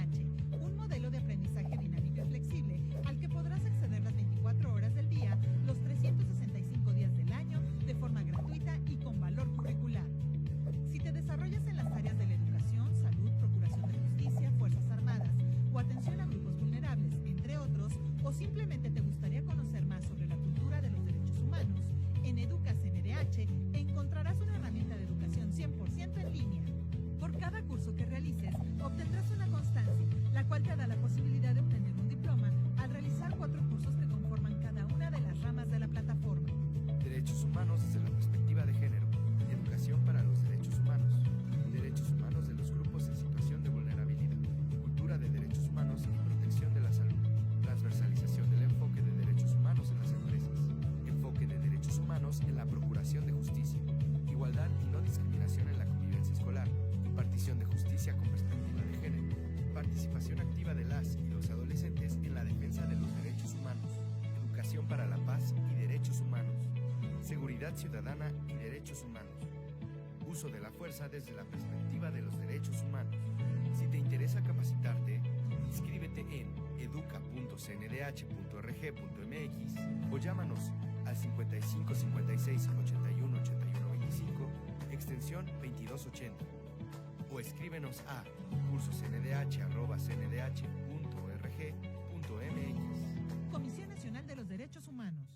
CNDH, un modelo de aprendizaje dinámico y flexible al que podrás acceder las 24 horas del día, los 365 días del año, de forma gratuita y con valor curricular. Si te desarrollas en las áreas de la educación, salud, procuración de justicia, Fuerzas Armadas o atención a grupos vulnerables, entre otros, o simplemente te gustaría conocer más sobre la cultura de los derechos humanos, en Educa CNDH encontrarás una herramienta de educación 100% en línea. Por cada curso que realices, obtendrás una constancia, la cual te da la posibilidad de obtener un diploma al realizar 4 cursos que conforman cada una de las ramas de la plataforma. Derechos humanos desde la perspectiva de género, educación para los derechos humanos de los grupos en situación de vulnerabilidad, cultura de derechos humanos y protección de la salud, transversalización del enfoque de derechos humanos en las empresas, enfoque de derechos humanos en la procuración de justicia, igualdad y no discriminación en la convivencia escolar, impartición de justicia con perspectiva de género, participación activa de las y los adolescentes en la defensa de los derechos humanos, educación para la paz y derechos humanos, seguridad ciudadana y derechos humanos, uso de la fuerza desde la perspectiva de los derechos humanos. Si te interesa capacitarte, inscríbete en educa.cndh.org.mx o llámanos al 55 56 81 81 25, extensión 2280, o escríbenos a cursosndh@cndh.org.mx. Comisión Nacional de los Derechos Humanos.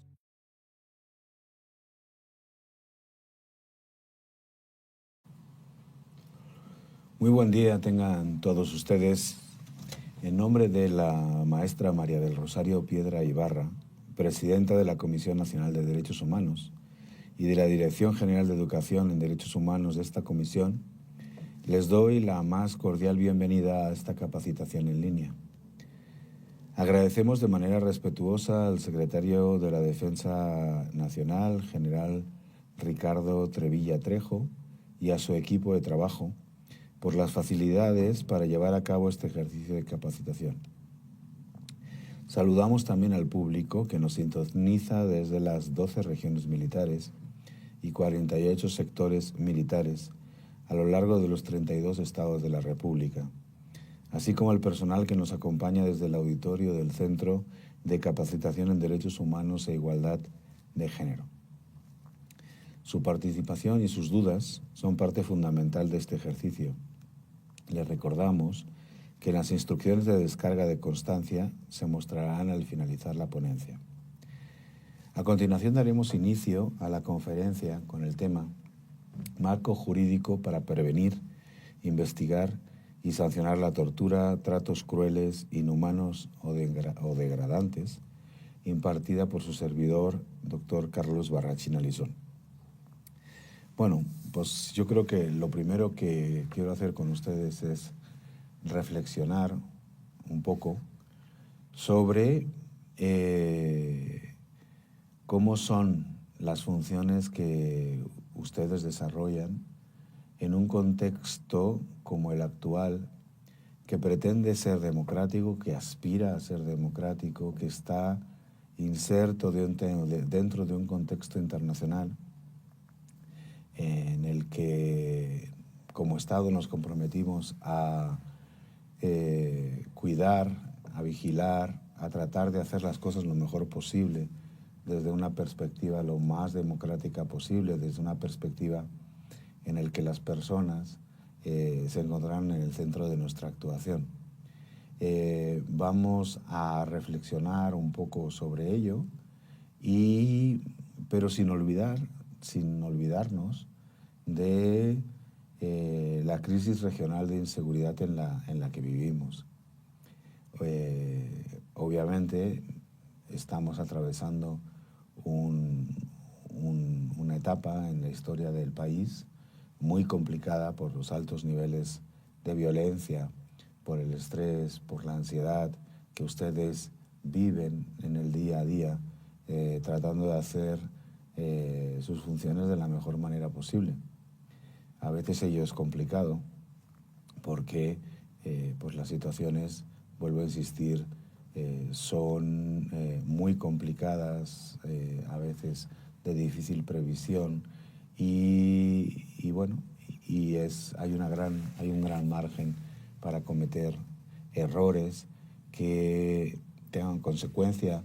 Muy buen día tengan todos ustedes. En nombre de la maestra María del Rosario Piedra Ibarra, presidenta de la Comisión Nacional de Derechos Humanos, y de la Dirección General de Educación en Derechos Humanos de esta comisión, les doy la más cordial bienvenida a esta capacitación en línea. Agradecemos de manera respetuosa al secretario de la Defensa Nacional, general Ricardo Trevilla Trejo, y a su equipo de trabajo por las facilidades para llevar a cabo este ejercicio de capacitación. Saludamos también al público que nos sintoniza desde las 12 regiones militares y 48 sectores militares a lo largo de los 32 estados de la República, así como al personal que nos acompaña desde el auditorio del Centro de Capacitación en Derechos Humanos e Igualdad de Género. Su participación y sus dudas son parte fundamental de este ejercicio. Les recordamos que las instrucciones de descarga de constancia se mostrarán al finalizar la ponencia. A continuación daremos inicio a la conferencia con el tema Marco jurídico para prevenir, investigar y sancionar la tortura, tratos crueles, inhumanos o degradantes, impartida por su servidor, doctor Carlos Barrachina Lizón. Bueno, pues yo creo que lo primero que quiero hacer con ustedes es reflexionar un poco sobre cómo son las funciones que ustedes desarrollan en un contexto como el actual, que pretende ser democrático, que aspira a ser democrático, que está inserto dentro de un contexto internacional en el que como Estado nos comprometimos a cuidar, a vigilar, a tratar de hacer las cosas lo mejor posible desde una perspectiva lo más democrática posible, desde una perspectiva en el que las personas se encontrarán en el centro de nuestra actuación. Vamos a reflexionar un poco sobre ello, pero sin olvidarnos de la crisis regional de inseguridad en la que vivimos. Obviamente estamos atravesando una etapa en la historia del país muy complicada por los altos niveles de violencia, por el estrés, por la ansiedad que ustedes viven en el día a día, tratando de hacer sus funciones de la mejor manera posible. A veces ello es complicado porque pues las situaciones, vuelvo a insistir, son muy complicadas, a veces de difícil previsión hay un gran margen para cometer errores que tengan consecuencia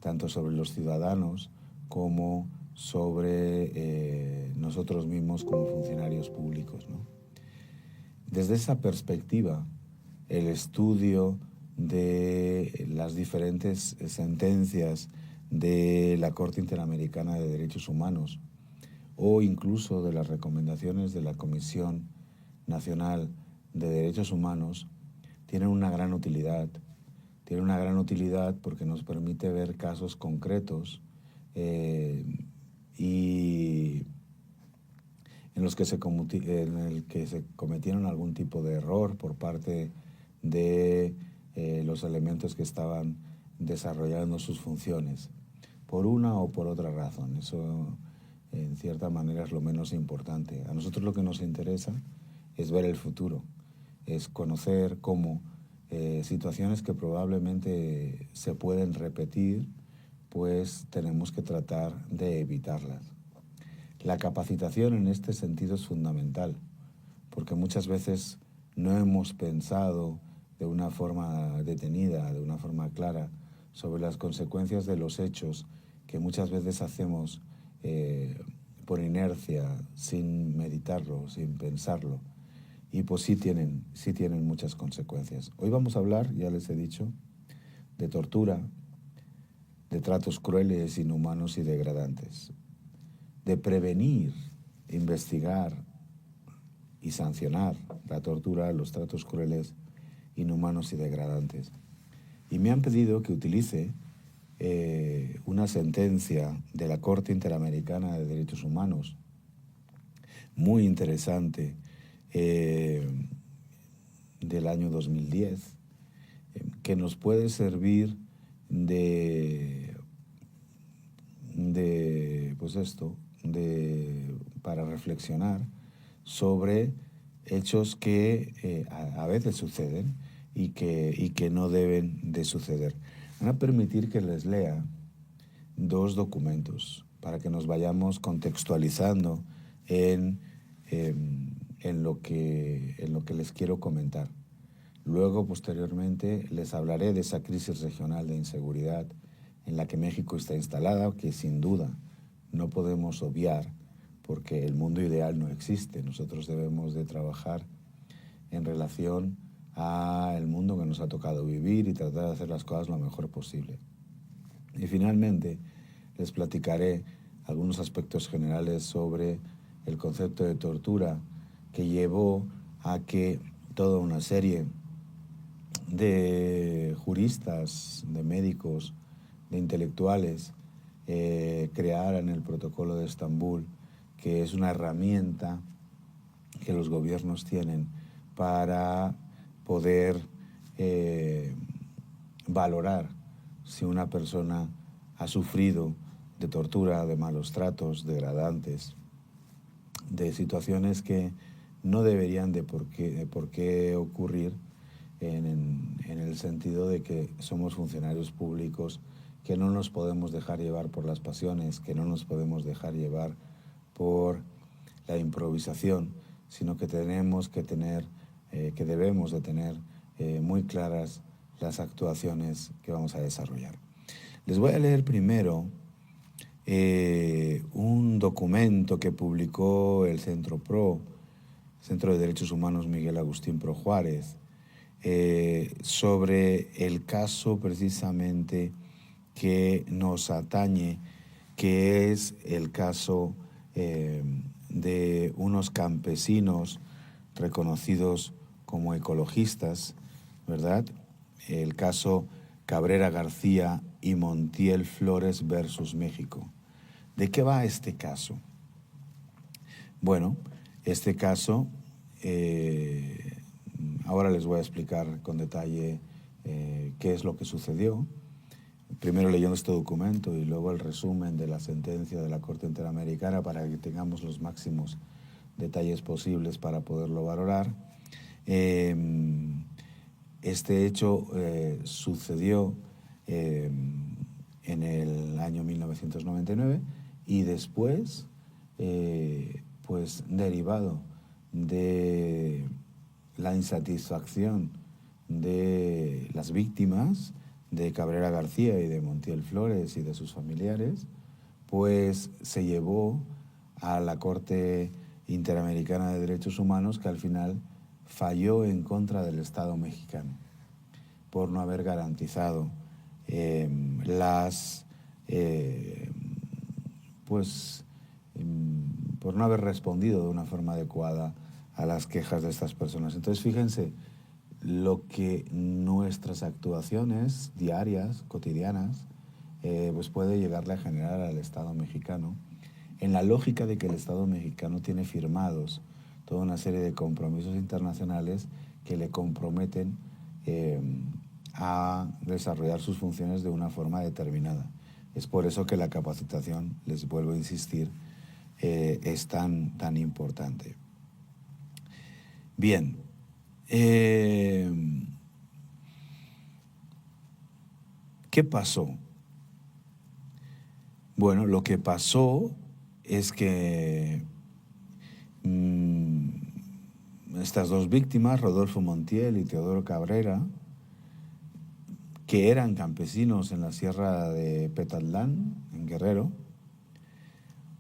tanto sobre los ciudadanos como sobre nosotros mismos como funcionarios públicos, ¿no? Desde esa perspectiva, el estudio de las diferentes sentencias de la Corte Interamericana de Derechos Humanos o incluso de las recomendaciones de la Comisión Nacional de Derechos Humanos tienen una gran utilidad. Tiene una gran utilidad porque nos permite ver casos concretos y en el que se cometieron algún tipo de error por parte de los elementos que estaban desarrollando sus funciones, por una o por otra razón. Eso, en cierta manera, es lo menos importante. A nosotros lo que nos interesa es ver el futuro, es conocer cómo situaciones que probablemente se pueden repetir, pues tenemos que tratar de evitarlas. La capacitación en este sentido es fundamental, porque muchas veces no hemos pensado de una forma detenida, de una forma clara, sobre las consecuencias de los hechos que muchas veces hacemos por inercia, sin meditarlo, sin pensarlo. Y pues sí tienen muchas consecuencias. Hoy vamos a hablar, ya les he dicho, de tortura, de tratos crueles, inhumanos y degradantes, de prevenir, investigar y sancionar la tortura, los tratos crueles, inhumanos y degradantes. Y me han pedido que utilice una sentencia de la Corte Interamericana de Derechos Humanos, muy interesante, del año 2010, que nos puede servir para reflexionar sobre hechos que a veces suceden y que no deben de suceder. Van a permitir que les lea dos documentos para que nos vayamos contextualizando en lo que les quiero comentar. Luego, posteriormente, les hablaré de esa crisis regional de inseguridad en la que México está instalada, que sin duda no podemos obviar, porque el mundo ideal no existe. Nosotros debemos de trabajar en relación al mundo que nos ha tocado vivir y tratar de hacer las cosas lo mejor posible. Y finalmente, les platicaré algunos aspectos generales sobre el concepto de tortura que llevó a que toda una serie de juristas, de médicos, de intelectuales crearan el Protocolo de Estambul, que es una herramienta que los gobiernos tienen para poder valorar si una persona ha sufrido de tortura, de malos tratos, degradantes, de situaciones que no deberían de por qué ocurrir en el sentido de que somos funcionarios públicos, que no nos podemos dejar llevar por las pasiones, que no nos podemos dejar llevar por la improvisación, sino que tenemos que tener, que debemos de tener muy claras las actuaciones que vamos a desarrollar. Les voy a leer primero un documento que publicó el Centro de Derechos Humanos Miguel Agustín Pro Juárez, sobre el caso precisamente que nos atañe, que es el caso de unos campesinos reconocidos como ecologistas, ¿verdad? El caso Cabrera García y Montiel Flores versus México. ¿De qué va este caso? Bueno, este caso, ahora les voy a explicar con detalle qué es lo que sucedió. Primero leyendo este documento y luego el resumen de la sentencia de la Corte Interamericana para que tengamos los máximos detalles posibles para poderlo valorar. Este hecho sucedió en el año 1999 y después, pues derivado de la insatisfacción de las víctimas de Cabrera García y de Montiel Flores y de sus familiares, pues se llevó a la Corte Interamericana de Derechos Humanos, que al final falló en contra del Estado mexicano por no haber garantizado por no haber respondido de una forma adecuada a las quejas de estas personas. Entonces, fíjense lo que nuestras actuaciones diarias, cotidianas, pues puede llegarle a generar al Estado mexicano, en la lógica de que el Estado mexicano tiene firmados toda una serie de compromisos internacionales que le comprometen a desarrollar sus funciones de una forma determinada. Es por eso que la capacitación, les vuelvo a insistir, es tan importante. Bien. ¿Qué pasó? Bueno, lo que pasó es que estas dos víctimas, Rodolfo Montiel y Teodoro Cabrera, que eran campesinos en la sierra de Petatlán, en Guerrero,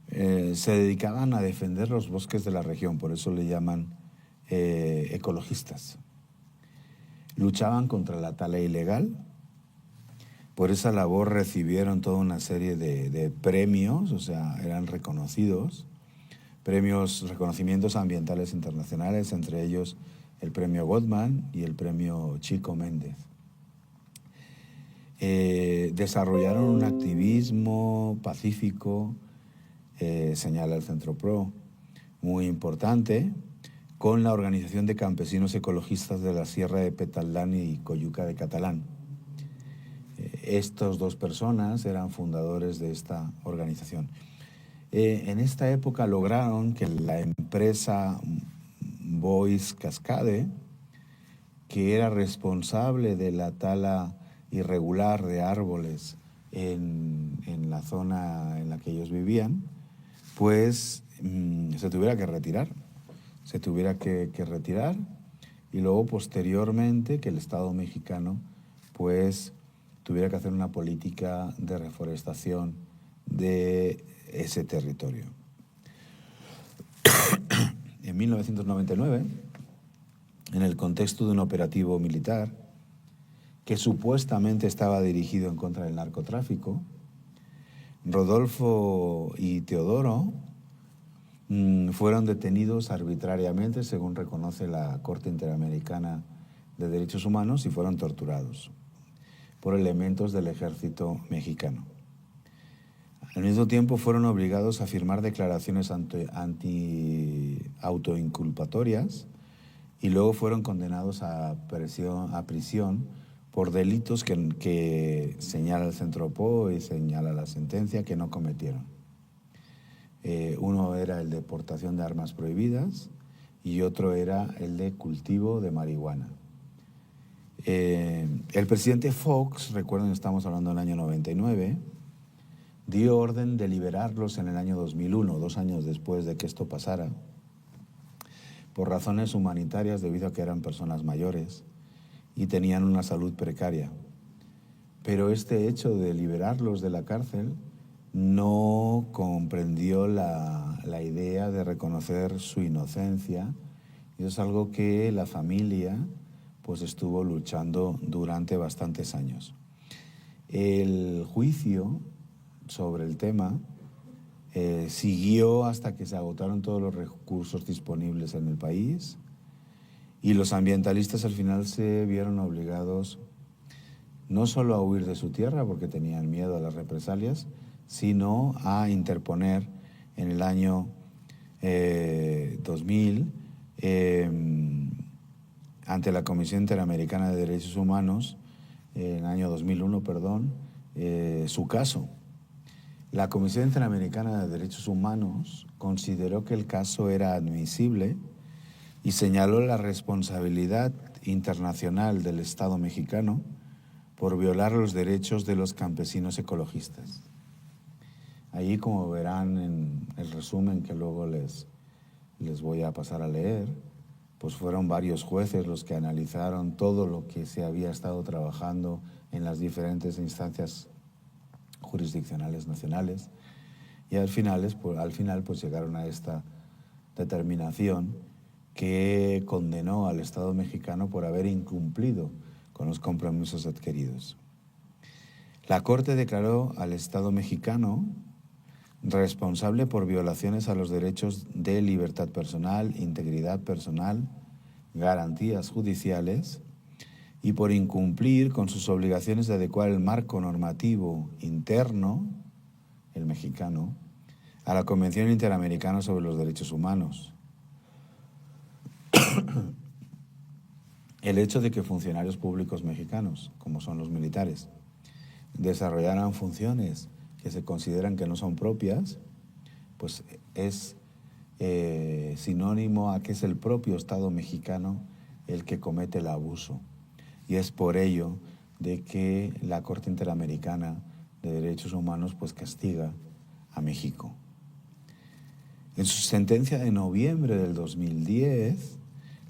se dedicaban a defender los bosques de la región, por eso le llaman ecologistas. Luchaban contra la tala ilegal. Por esa labor recibieron toda una serie de premios, o sea, eran reconocidos, reconocimientos ambientales internacionales, entre ellos el premio Gottman y el premio Chico Méndez. Desarrollaron un activismo pacífico, señala el Centro Pro, muy importante, con la Organización de Campesinos Ecologistas de la Sierra de Petatlán y Coyuca de Catalán. Estas dos personas eran fundadores de esta organización. En esta época lograron que la empresa Bois Cascade, que era responsable de la tala irregular de árboles en la zona en la que ellos vivían, pues se tuviera que retirar. Se tuviera que retirar y luego posteriormente que el Estado mexicano pues tuviera que hacer una política de reforestación de ese territorio. En 1999, en el contexto de un operativo militar que supuestamente estaba dirigido en contra del narcotráfico, Rodolfo y Teodoro fueron detenidos arbitrariamente, según reconoce la Corte Interamericana de Derechos Humanos, y fueron torturados por elementos del ejército mexicano. Al mismo tiempo fueron obligados a firmar declaraciones autoinculpatorias y luego fueron condenados a prisión por delitos que señala el Centro PO y señala la sentencia que no cometieron. Uno era el de portación de armas prohibidas y otro era el de cultivo de marihuana. El presidente Fox, recuerden, estamos hablando del año 99, dio orden de liberarlos en el año 2001, 2 años después de que esto pasara, por razones humanitarias debido a que eran personas mayores y tenían una salud precaria. Pero este hecho de liberarlos de la cárcel no comprendió la idea de reconocer su inocencia, y es algo que la familia pues estuvo luchando durante bastantes años. El juicio sobre el tema siguió hasta que se agotaron todos los recursos disponibles en el país y los ambientalistas al final se vieron obligados no solo a huir de su tierra porque tenían miedo a las represalias, sino a interponer en el año 2000 ante la Comisión Interamericana de Derechos Humanos, en el año 2001, su caso. La Comisión Interamericana de Derechos Humanos consideró que el caso era admisible y señaló la responsabilidad internacional del Estado mexicano por violar los derechos de los campesinos ecologistas. Allí, como verán en el resumen que luego les voy a pasar a leer, pues fueron varios jueces los que analizaron todo lo que se había estado trabajando en las diferentes instancias jurisdiccionales nacionales, y al final pues llegaron a esta determinación que condenó al Estado mexicano por haber incumplido con los compromisos adquiridos. La Corte declaró al Estado mexicano responsable por violaciones a los derechos de libertad personal, integridad personal, garantías judiciales y por incumplir con sus obligaciones de adecuar el marco normativo interno, el mexicano, a la Convención Interamericana sobre los Derechos Humanos. El hecho de que funcionarios públicos mexicanos, como son los militares, desarrollaran funciones que se consideran que no son propias, pues es sinónimo a que es el propio Estado mexicano el que comete el abuso. Y es por ello de que la Corte Interamericana de Derechos Humanos pues castiga a México. En su sentencia de noviembre del 2010,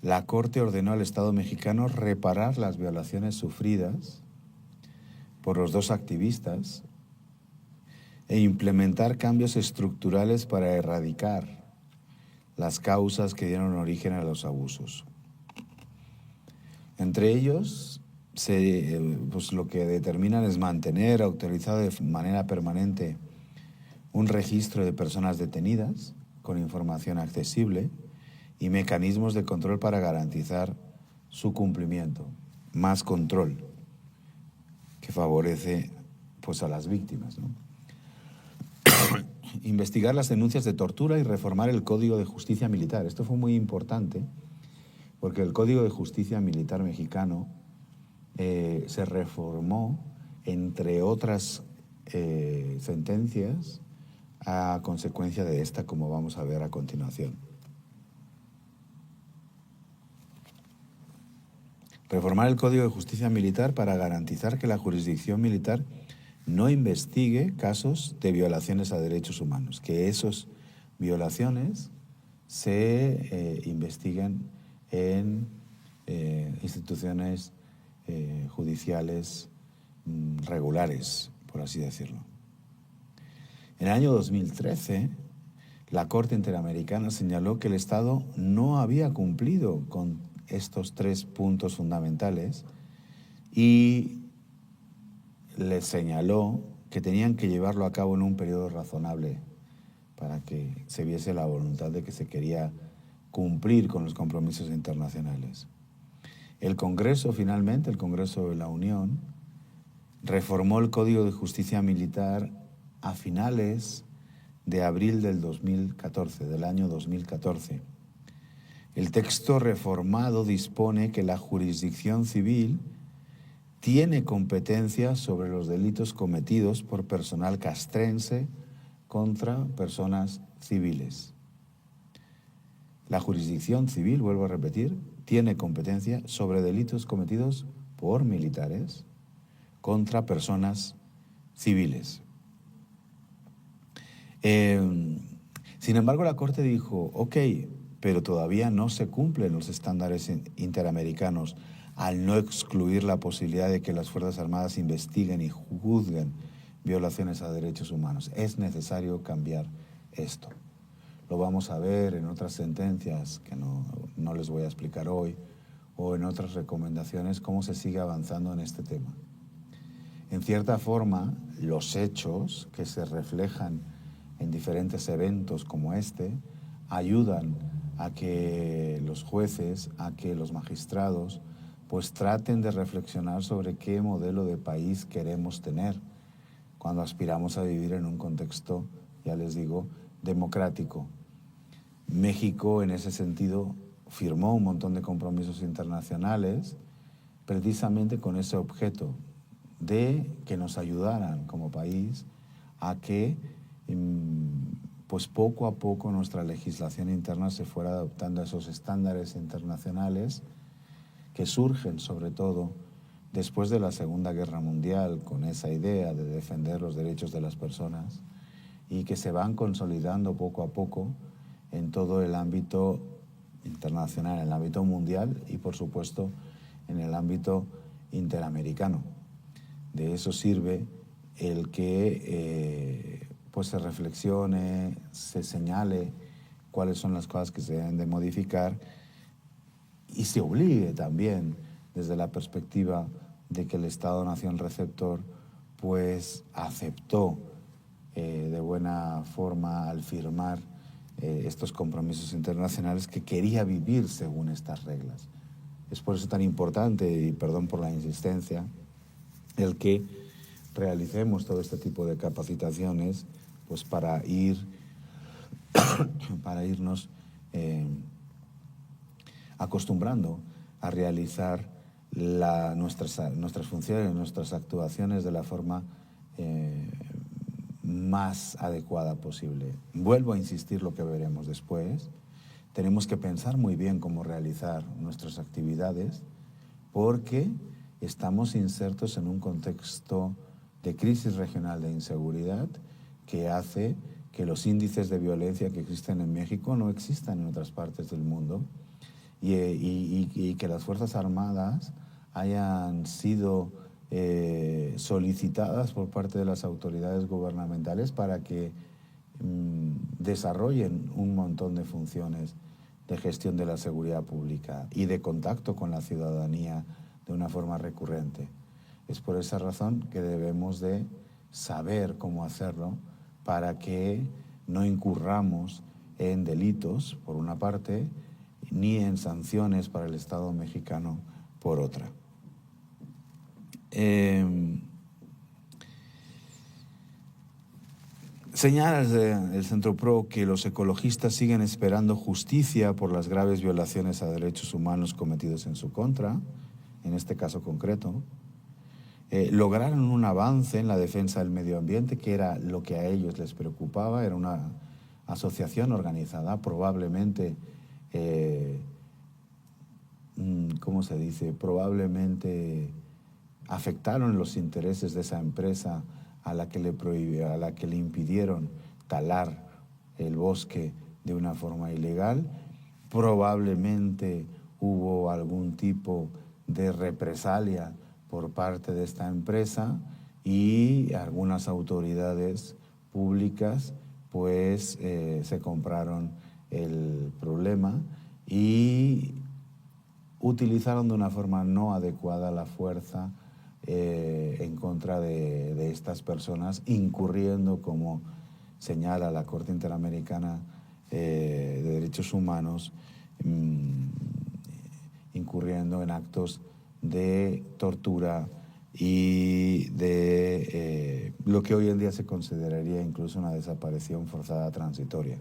la Corte ordenó al Estado mexicano reparar las violaciones sufridas por los dos activistas e implementar cambios estructurales para erradicar las causas que dieron origen a los abusos. Entre ellos, pues lo que determinan es mantener autorizado de manera permanente un registro de personas detenidas con información accesible y mecanismos de control para garantizar su cumplimiento. Más control que favorece pues a las víctimas, ¿no? Investigar las denuncias de tortura y reformar el Código de Justicia Militar. Esto fue muy importante porque el Código de Justicia Militar mexicano se reformó, entre otras sentencias, a consecuencia de esta, como vamos a ver a continuación. Reformar el Código de Justicia Militar para garantizar que la jurisdicción militar no investigue casos de violaciones a derechos humanos, que esas violaciones se investiguen en instituciones judiciales regulares, por así decirlo. En el año 2013, la Corte Interamericana señaló que el Estado no había cumplido con estos 3 puntos fundamentales y les señaló que tenían que llevarlo a cabo en un periodo razonable para que se viese la voluntad de que se quería cumplir con los compromisos internacionales. El Congreso, finalmente, el Congreso de la Unión, reformó el Código de Justicia Militar a finales de abril del 2014, del año 2014. El texto reformado dispone que la jurisdicción civil tiene competencia sobre los delitos cometidos por personal castrense contra personas civiles. La jurisdicción civil, vuelvo a repetir, tiene competencia sobre delitos cometidos por militares contra personas civiles. Sin embargo, la Corte dijo, ok, pero todavía no se cumplen los estándares interamericanos al no excluir la posibilidad de que las Fuerzas Armadas investiguen y juzguen violaciones a derechos humanos. Es necesario cambiar esto. Lo vamos a ver en otras sentencias que no les voy a explicar hoy, o en otras recomendaciones, cómo se sigue avanzando en este tema. En cierta forma, los hechos que se reflejan en diferentes eventos como este ayudan a que los jueces, a que los magistrados pues traten de reflexionar sobre qué modelo de país queremos tener cuando aspiramos a vivir en un contexto, ya les digo, democrático. México, en ese sentido, firmó un montón de compromisos internacionales precisamente con ese objeto de que nos ayudaran como país a que pues poco a poco nuestra legislación interna se fuera adoptando a esos estándares internacionales que surgen sobre todo después de la Segunda Guerra Mundial, con esa idea de defender los derechos de las personas y que se van consolidando poco a poco en todo el ámbito internacional, en el ámbito mundial y, por supuesto, en el ámbito interamericano. De eso sirve el que pues se reflexione, se señale cuáles son las cosas que se deben de modificar y se obligue también desde la perspectiva de que el Estado-Nación receptor pues aceptó de buena forma al firmar estos compromisos internacionales que quería vivir según estas reglas. Es por eso tan importante, y perdón por la insistencia, el que realicemos todo este tipo de capacitaciones pues para irnos acostumbrando a realizar nuestras funciones, nuestras actuaciones de la forma más adecuada posible. Vuelvo a insistir lo que veremos después. Tenemos que pensar muy bien cómo realizar nuestras actividades porque estamos insertos en un contexto de crisis regional de inseguridad que hace que los índices de violencia que existen en México no existan en otras partes del mundo y que las Fuerzas Armadas hayan sido solicitadas por parte de las autoridades gubernamentales para que desarrollen un montón de funciones de gestión de la seguridad pública y de contacto con la ciudadanía de una forma recurrente. Es por esa razón que debemos de saber cómo hacerlo para que no incurramos en delitos, por una parte, ni en sanciones para el Estado mexicano, por otra. Señala el Centro PRO que los ecologistas siguen esperando justicia por las graves violaciones a derechos humanos cometidos en su contra, en este caso concreto. Lograron un avance en la defensa del medio ambiente, que era lo que a ellos les preocupaba. Era una asociación organizada, probablemente, probablemente afectaron los intereses de esa empresa a la que le impidieron talar el bosque de una forma ilegal. Probablemente hubo algún tipo de represalia por parte de esta empresa y algunas autoridades públicas pues se compraron el problema y utilizaron de una forma no adecuada la fuerza en contra de estas personas, incurriendo, como señala la Corte Interamericana de Derechos Humanos, incurriendo en actos de tortura y de lo que hoy en día se consideraría incluso una desaparición forzada transitoria.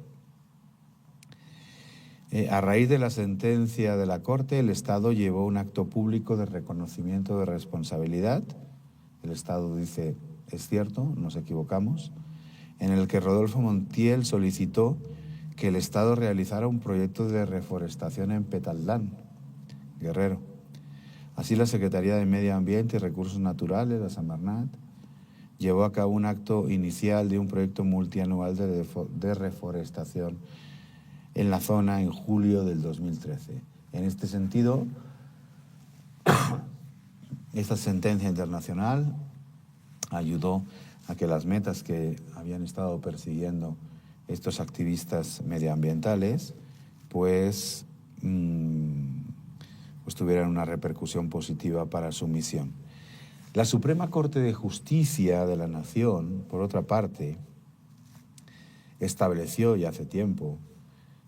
A raíz de la sentencia de la Corte, el Estado llevó un acto público de reconocimiento de responsabilidad. El Estado dice, es cierto, nos equivocamos, en el que Rodolfo Montiel solicitó que el Estado realizara un proyecto de reforestación en Petaldán, Guerrero. Así, la Secretaría de Medio Ambiente y Recursos Naturales, la Semarnat, llevó a cabo un acto inicial de un proyecto multianual de reforestación en la zona en julio del 2013. En este sentido, esta sentencia internacional ayudó a que las metas que habían estado persiguiendo estos activistas medioambientales pues tuvieran una repercusión positiva para su misión. La Suprema Corte de Justicia de la Nación, por otra parte, estableció ya hace tiempo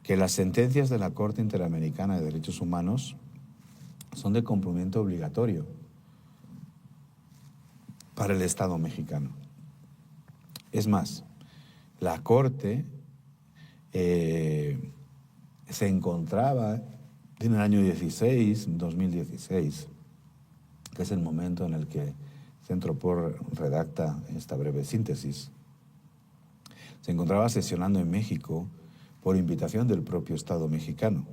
que las sentencias de la Corte Interamericana de Derechos Humanos son de cumplimiento obligatorio para el Estado mexicano. Es más, la Corte se encontraba en el año 2016, que es el momento en el que Centro PRO redacta esta breve síntesis. Se encontraba sesionando en México por invitación del propio Estado mexicano.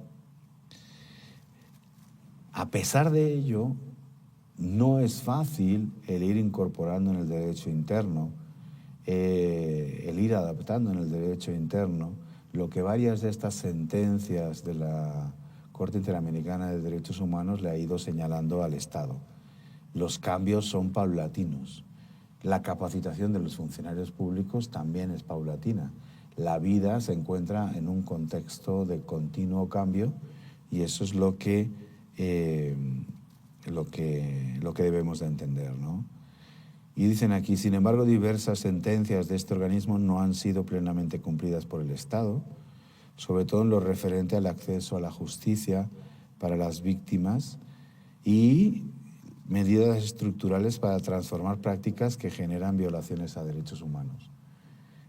A pesar de ello, no es fácil el ir incorporando en el derecho interno, el ir adaptando en el derecho interno lo que varias de estas sentencias de la Corte Interamericana de Derechos Humanos le ha ido señalando al Estado. Los cambios son paulatinos. La capacitación de los funcionarios públicos también es paulatina. La vida se encuentra en un contexto de continuo cambio y eso es lo que debemos de entender, ¿no? Y dicen aquí, sin embargo, diversas sentencias de este organismo no han sido plenamente cumplidas por el Estado, sobre todo en lo referente al acceso a la justicia para las víctimas y medidas estructurales para transformar prácticas que generan violaciones a derechos humanos.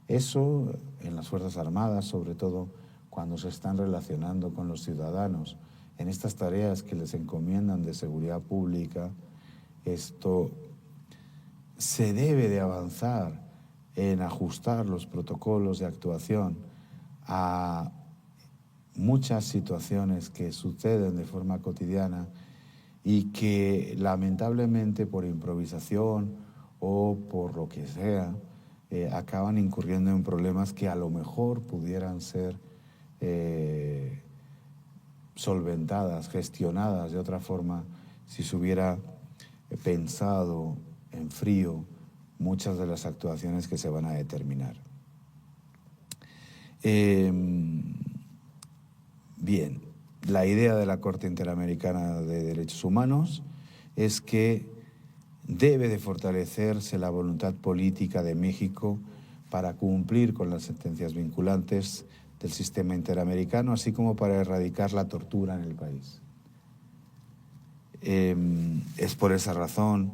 Eso en las Fuerzas Armadas, sobre todo cuando se están relacionando con los ciudadanos en estas tareas que les encomiendan de seguridad pública, esto se debe de avanzar en ajustar los protocolos de actuación a muchas situaciones que suceden de forma cotidiana y que lamentablemente por improvisación o por lo que sea acaban incurriendo en problemas que a lo mejor pudieran ser solventadas, gestionadas de otra forma si se hubiera pensado en frío muchas de las actuaciones que se van a determinar. Bien, la idea de la Corte Interamericana de Derechos Humanos es que debe de fortalecerse la voluntad política de México para cumplir con las sentencias vinculantes del sistema interamericano, así como para erradicar la tortura en el país. Es por esa razón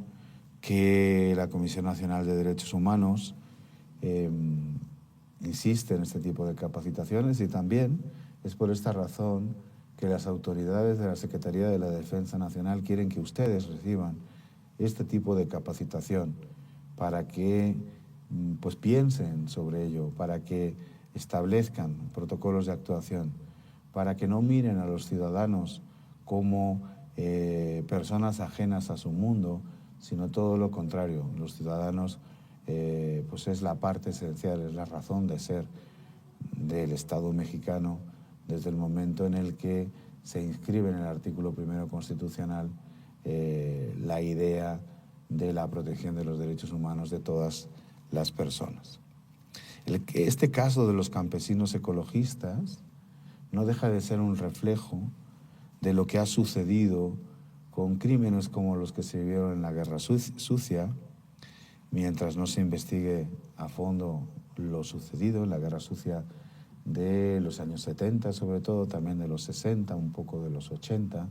que la Comisión Nacional de Derechos Humanos insiste en este tipo de capacitaciones y también es por esta razón que las autoridades de la Secretaría de la Defensa Nacional quieren que ustedes reciban este tipo de capacitación para que pues piensen sobre ello, para que establezcan protocolos de actuación, para que no miren a los ciudadanos como personas ajenas a su mundo, sino todo lo contrario. Los ciudadanos pues es la parte esencial, es la razón de ser del Estado mexicano desde el momento en el que se inscribe en el artículo 1 constitucional la idea de la protección de los derechos humanos de todas las personas. Este caso de los campesinos ecologistas no deja de ser un reflejo de lo que ha sucedido con crímenes como los que se vivieron en la Guerra Sucia, mientras no se investigue a fondo lo sucedido en la Guerra Sucia de los años 70, sobre todo, también de los 60, un poco de los 80,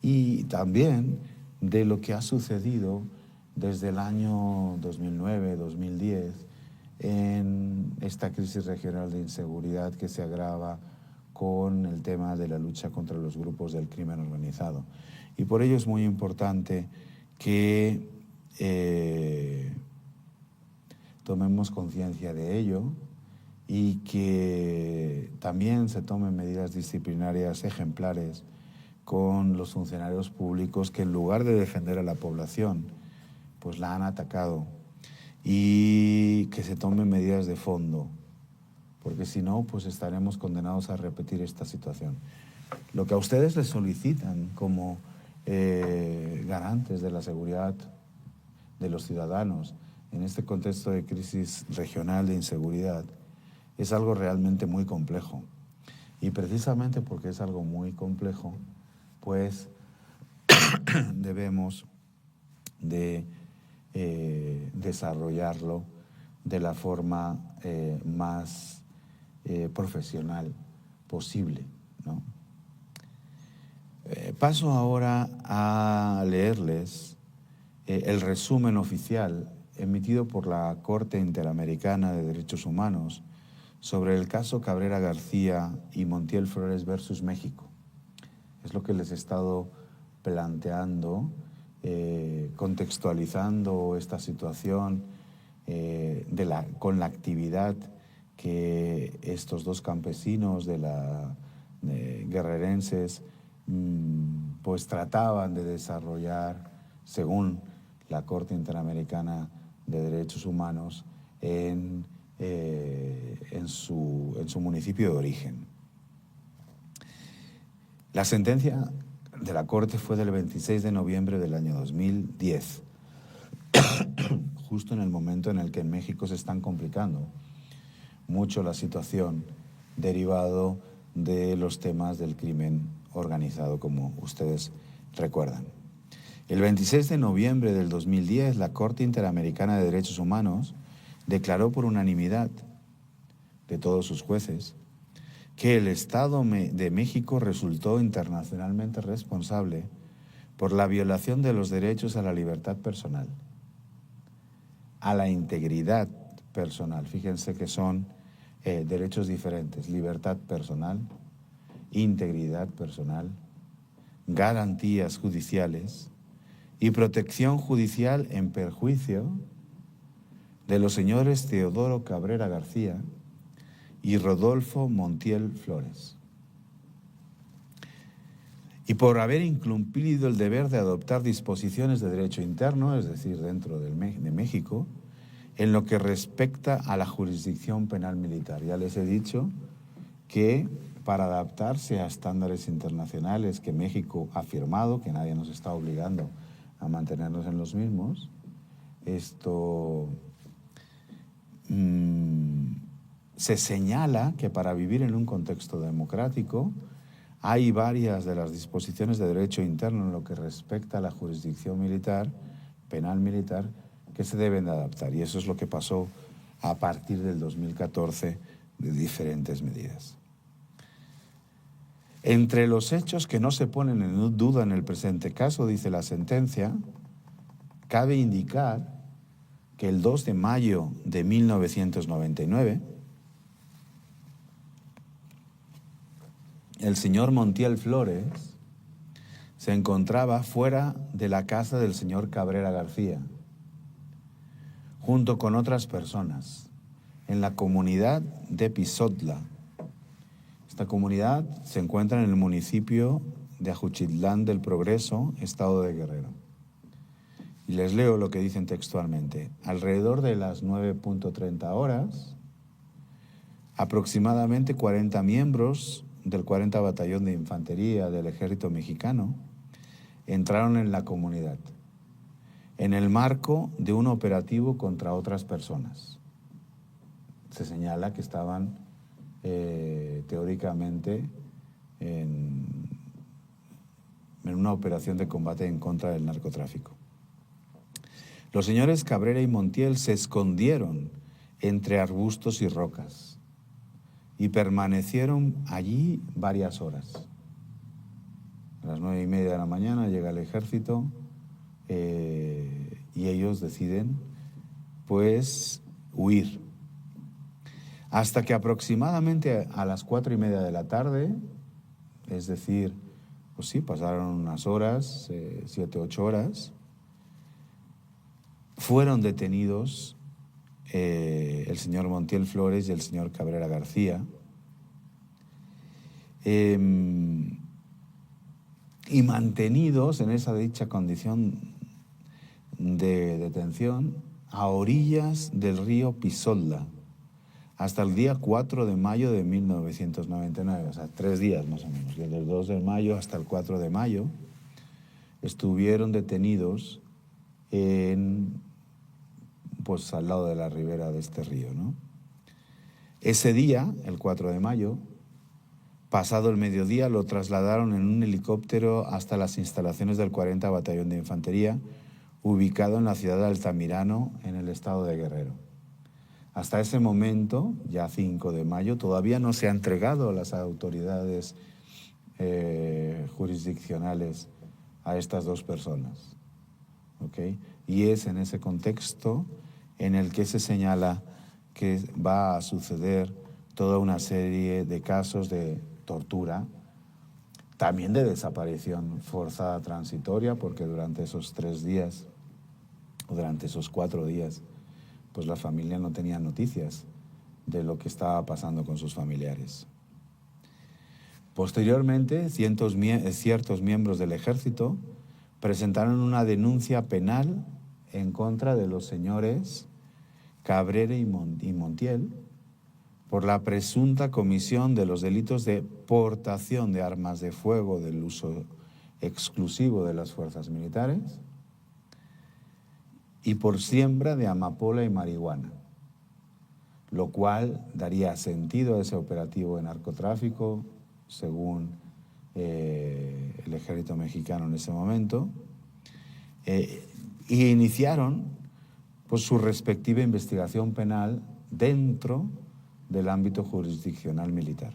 y también de lo que ha sucedido desde el año 2009-2010 en esta crisis regional de inseguridad que se agrava con el tema de la lucha contra los grupos del crimen organizado. Y por ello es muy importante que tomemos conciencia de ello y que también se tomen medidas disciplinarias ejemplares con los funcionarios públicos que en lugar de defender a la población, pues la han atacado, y que se tomen medidas de fondo, porque si no, pues estaremos condenados a repetir esta situación. Lo que a ustedes les solicitan como garantes de la seguridad de los ciudadanos en este contexto de crisis regional de inseguridad es algo realmente muy complejo. Y precisamente porque es algo muy complejo, pues debemos de desarrollarlo de la forma más profesional posible, ¿no? Paso ahora a leerles el resumen oficial emitido por la Corte Interamericana de Derechos Humanos sobre el caso Cabrera García y Montiel Flores versus México. Es lo que les he estado planteando, contextualizando esta situación con la actividad que estos dos campesinos guerrerenses pues trataban de desarrollar según la Corte Interamericana de Derechos Humanos en su municipio de origen. La sentencia de la Corte fue del 26 de noviembre del año 2010, justo en el momento en el que en México se están complicando mucho la situación derivado de los temas del crimen organizado, como ustedes recuerdan. El 26 de noviembre del 2010, la Corte Interamericana de Derechos Humanos declaró por unanimidad de todos sus jueces que el Estado de México resultó internacionalmente responsable por la violación de los derechos a la libertad personal, a la integridad personal. Fíjense que son derechos diferentes: libertad personal, integridad personal, garantías judiciales y protección judicial en perjuicio de los señores Teodoro Cabrera García y Rodolfo Montiel Flores, y por haber incumplido el deber de adoptar disposiciones de derecho interno, es decir, dentro de México, en lo que respecta a la jurisdicción penal militar. Ya les he dicho que para adaptarse a estándares internacionales que México ha firmado, que nadie nos está obligando a mantenernos en los mismos, se señala que para vivir en un contexto democrático hay varias de las disposiciones de derecho interno en lo que respecta a la jurisdicción militar, penal militar, que se deben de adaptar. Y eso es lo que pasó a partir del 2014 de diferentes medidas. Entre los hechos que no se ponen en duda en el presente caso, dice la sentencia, cabe indicar que el 2 de mayo de 1999, el señor Montiel Flores se encontraba fuera de la casa del señor Cabrera García, junto con otras personas, en la comunidad de Pisotla. Esta comunidad se encuentra en el municipio de Ajuchitlán del Progreso, estado de Guerrero. Y les leo lo que dicen textualmente. Alrededor de las 9:30 horas, aproximadamente 40 miembros del 40 Batallón de Infantería del Ejército Mexicano entraron en la comunidad, en el marco de un operativo contra otras personas. Se señala que estaban teóricamente en una operación de combate en contra del narcotráfico. Los señores Cabrera y Montiel se escondieron entre arbustos y rocas y permanecieron allí varias horas. A las 9:30 de la mañana llega el ejército y ellos deciden, pues, huir. Hasta que aproximadamente a las 4:30 de la tarde, es decir, pues sí, pasaron unas horas, 7, 8 horas, fueron detenidos el señor Montiel Flores y el señor Cabrera García, y mantenidos en esa dicha condición de detención a orillas del río Pisotla hasta el día 4 de mayo de 1999, o sea, 3 días más o menos, desde el 2 de mayo hasta el 4 de mayo, estuvieron detenidos pues al lado de la ribera de este río, ¿no? Ese día, el 4 de mayo, pasado el mediodía, lo trasladaron en un helicóptero hasta las instalaciones del 40 Batallón de Infantería, ubicado en la ciudad de Altamirano, en el estado de Guerrero. Hasta ese momento, ya 5 de mayo, todavía no se ha entregado a las autoridades jurisdiccionales a estas dos personas, ¿ok? Y es en ese contexto en el que se señala que va a suceder toda una serie de casos de tortura, también de desaparición forzada transitoria, porque durante esos 3 días, o durante esos 4 días, pues la familia no tenía noticias de lo que estaba pasando con sus familiares. Posteriormente, ciertos miembros del ejército presentaron una denuncia penal en contra de los señores Cabrera y Montiel por la presunta comisión de los delitos de portación de armas de fuego del uso exclusivo de las fuerzas militares y por siembra de amapola y marihuana, lo cual daría sentido a ese operativo de narcotráfico, según el ejército mexicano en ese momento, y iniciaron pues, su respectiva investigación penal dentro del ámbito jurisdiccional militar.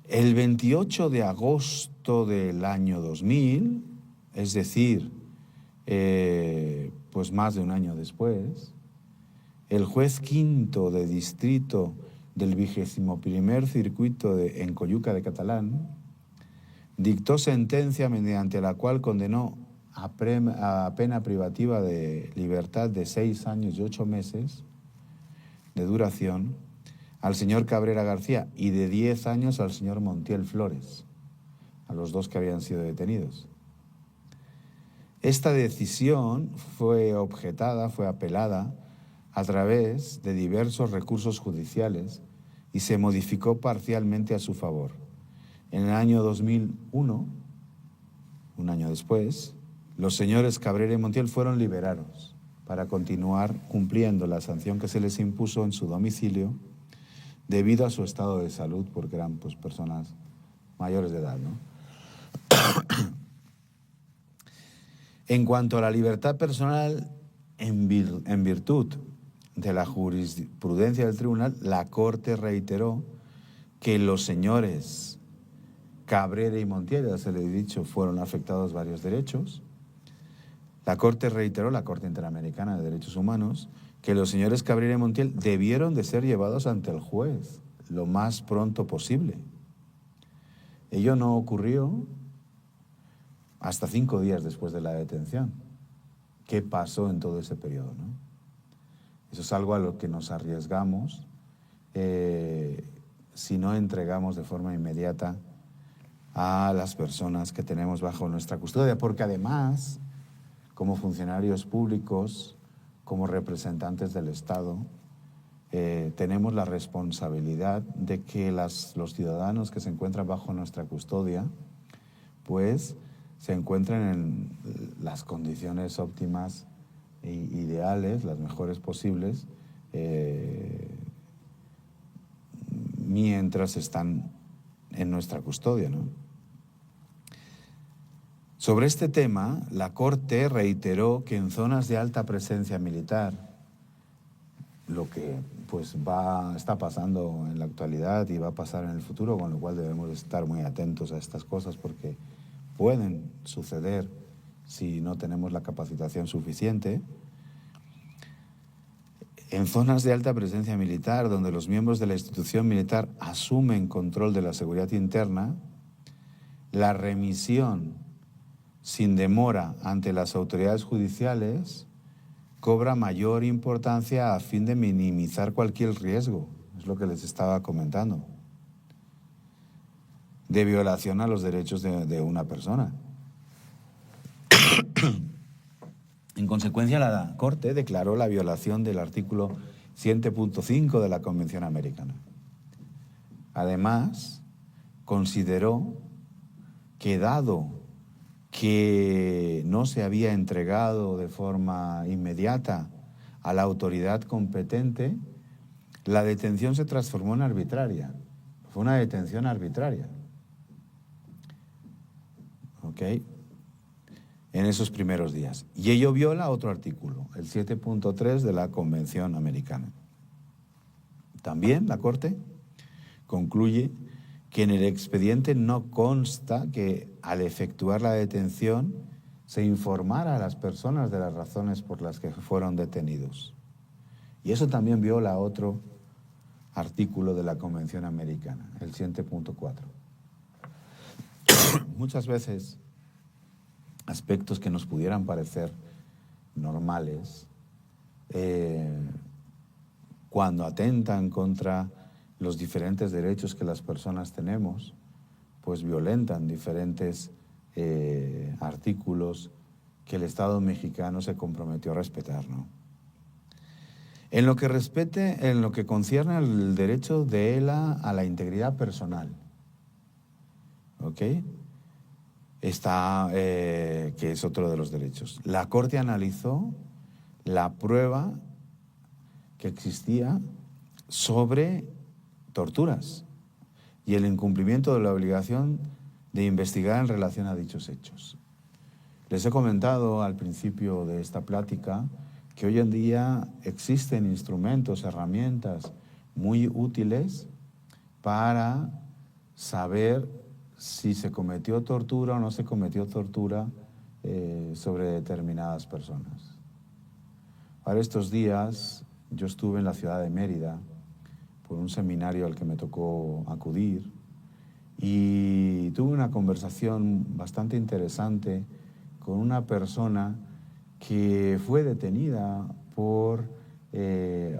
El 28 de agosto del año 2000, es decir, pues más de un año después, el juez quinto de distrito del 21º circuito en Coyuca de Catalán dictó sentencia mediante la cual condenó a pena privativa de libertad de 6 años y 8 meses de duración al señor Cabrera García y de 10 años al señor Montiel Flores, a los dos que habían sido detenidos. Esta decisión fue objetada, fue apelada a través de diversos recursos judiciales y se modificó parcialmente a su favor. En el año 2001, un año después, los señores Cabrera y Montiel fueron liberados para continuar cumpliendo la sanción que se les impuso en su domicilio debido a su estado de salud, porque eran pues, personas mayores de edad, ¿no? En cuanto a la libertad personal, en virtud de la jurisprudencia del tribunal, la Corte reiteró que los señores Cabrera y Montiel, ya se le he dicho, fueron afectados varios derechos. La Corte reiteró, la Corte Interamericana de Derechos Humanos, que los señores Cabrera y Montiel debieron de ser llevados ante el juez lo más pronto posible. Ello no ocurrió hasta 5 días después de la detención. ¿Qué pasó en todo ese periodo, no? Eso es algo a lo que nos arriesgamos si no entregamos de forma inmediata a las personas que tenemos bajo nuestra custodia, porque además, como funcionarios públicos, como representantes del Estado, tenemos la responsabilidad de que los ciudadanos que se encuentran bajo nuestra custodia, pues se encuentren en las condiciones óptimas e ideales, las mejores posibles, mientras están en nuestra custodia, ¿no? Sobre este tema, la Corte reiteró que en zonas de alta presencia militar, lo que pues está pasando en la actualidad y va a pasar en el futuro, con lo cual debemos estar muy atentos a estas cosas porque pueden suceder si no tenemos la capacitación suficiente. En zonas de alta presencia militar, donde los miembros de la institución militar asumen control de la seguridad interna, la remisión sin demora ante las autoridades judiciales cobra mayor importancia a fin de minimizar cualquier riesgo, es lo que les estaba comentando, de violación a los derechos de una persona. En consecuencia, la Corte declaró la violación del artículo 7.5 de la Convención Americana. Además, consideró que dado que no se había entregado de forma inmediata a la autoridad competente, la detención se transformó en arbitraria. Fue una detención arbitraria. ¿Ok? En esos primeros días. Y ello viola otro artículo, el 7.3 de la Convención Americana. También la Corte concluye que en el expediente no consta que al efectuar la detención se informara a las personas de las razones por las que fueron detenidos. Y eso también viola otro artículo de la Convención Americana, el 7.4. Muchas veces aspectos que nos pudieran parecer normales, cuando atentan contra los diferentes derechos que las personas tenemos, pues violentan diferentes artículos que el Estado mexicano se comprometió a respetar, ¿no? En lo que concierne al derecho de ella a la integridad personal, ¿ok? Está, que es otro de los derechos. La Corte analizó la prueba que existía sobre torturas y el incumplimiento de la obligación de investigar en relación a dichos hechos. Les he comentado al principio de esta plática que hoy en día existen instrumentos, herramientas muy útiles para saber si se cometió tortura o no se cometió tortura sobre determinadas personas. Ahora, estos días yo estuve en la ciudad de Mérida por un seminario al que me tocó acudir y tuve una conversación bastante interesante con una persona que fue detenida por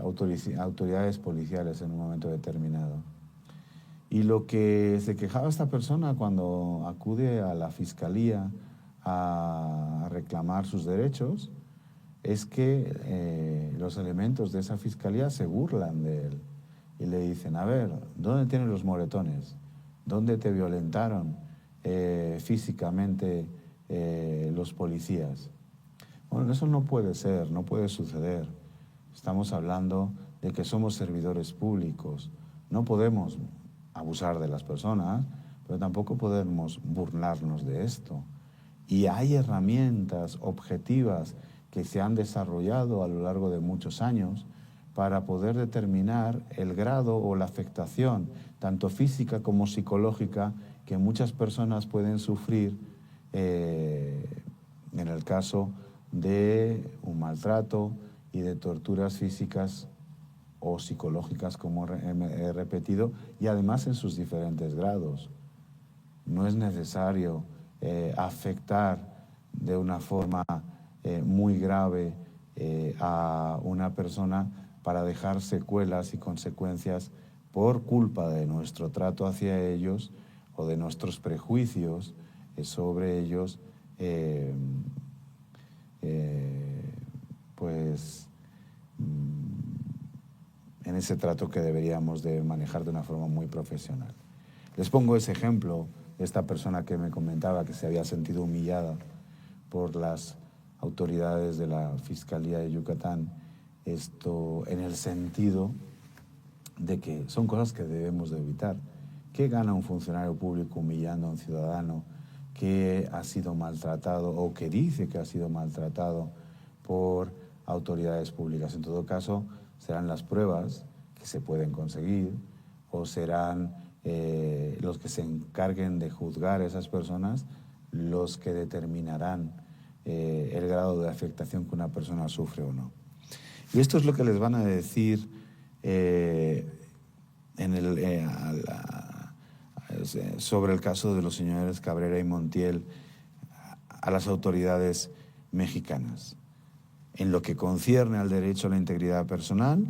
autoridades policiales en un momento determinado. Y lo que se quejaba esta persona cuando acude a la fiscalía a reclamar sus derechos es que los elementos de esa fiscalía se burlan de él y le dicen, a ver, ¿dónde tienes los moretones? ¿Dónde te violentaron físicamente los policías? Bueno, eso no puede ser, no puede suceder. Estamos hablando de que somos servidores públicos. No podemos abusar de las personas, pero tampoco podemos burlarnos de esto. Y hay herramientas objetivas que se han desarrollado a lo largo de muchos años para poder determinar el grado o la afectación, tanto física como psicológica, que muchas personas pueden sufrir en el caso de un maltrato y de torturas físicas o psicológicas, como he repetido, y además en sus diferentes grados. No es necesario afectar de una forma muy grave a una persona para dejar secuelas y consecuencias por culpa de nuestro trato hacia ellos o de nuestros prejuicios sobre ellos, en ese trato que deberíamos de manejar de una forma muy profesional. Les pongo ese ejemplo de esta persona que me comentaba que se había sentido humillada por las autoridades de la Fiscalía de Yucatán, esto en el sentido de que son cosas que debemos de evitar. ¿Qué gana un funcionario público humillando a un ciudadano que ha sido maltratado o que dice que ha sido maltratado por autoridades públicas? En todo caso, serán las pruebas que se pueden conseguir o serán los que se encarguen de juzgar a esas personas los que determinarán el grado de afectación que una persona sufre o no. Y esto es lo que les van a decir sobre el caso de los señores Cabrera y Montiel a las autoridades mexicanas. En lo que concierne al derecho a la integridad personal,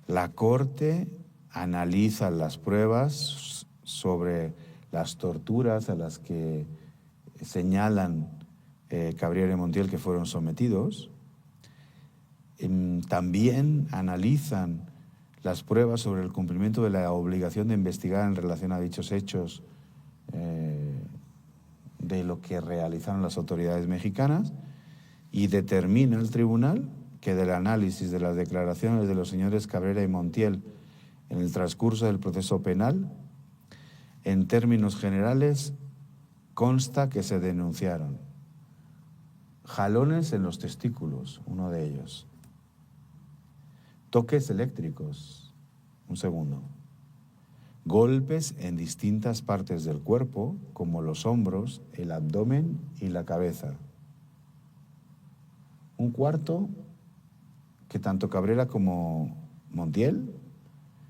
la Corte analiza las pruebas sobre las torturas a las que señalan Cabrera y Montiel que fueron sometidos. También analizan las pruebas sobre el cumplimiento de la obligación de investigar en relación a dichos hechos de lo que realizaron las autoridades mexicanas, y determina el tribunal que del análisis de las declaraciones de los señores Cabrera y Montiel en el transcurso del proceso penal, en términos generales, consta que se denunciaron jalones en los testículos, uno de ellos, toques eléctricos, un segundo, golpes en distintas partes del cuerpo, como los hombros, el abdomen y la cabeza. Un cuarto, que tanto Cabrera como Montiel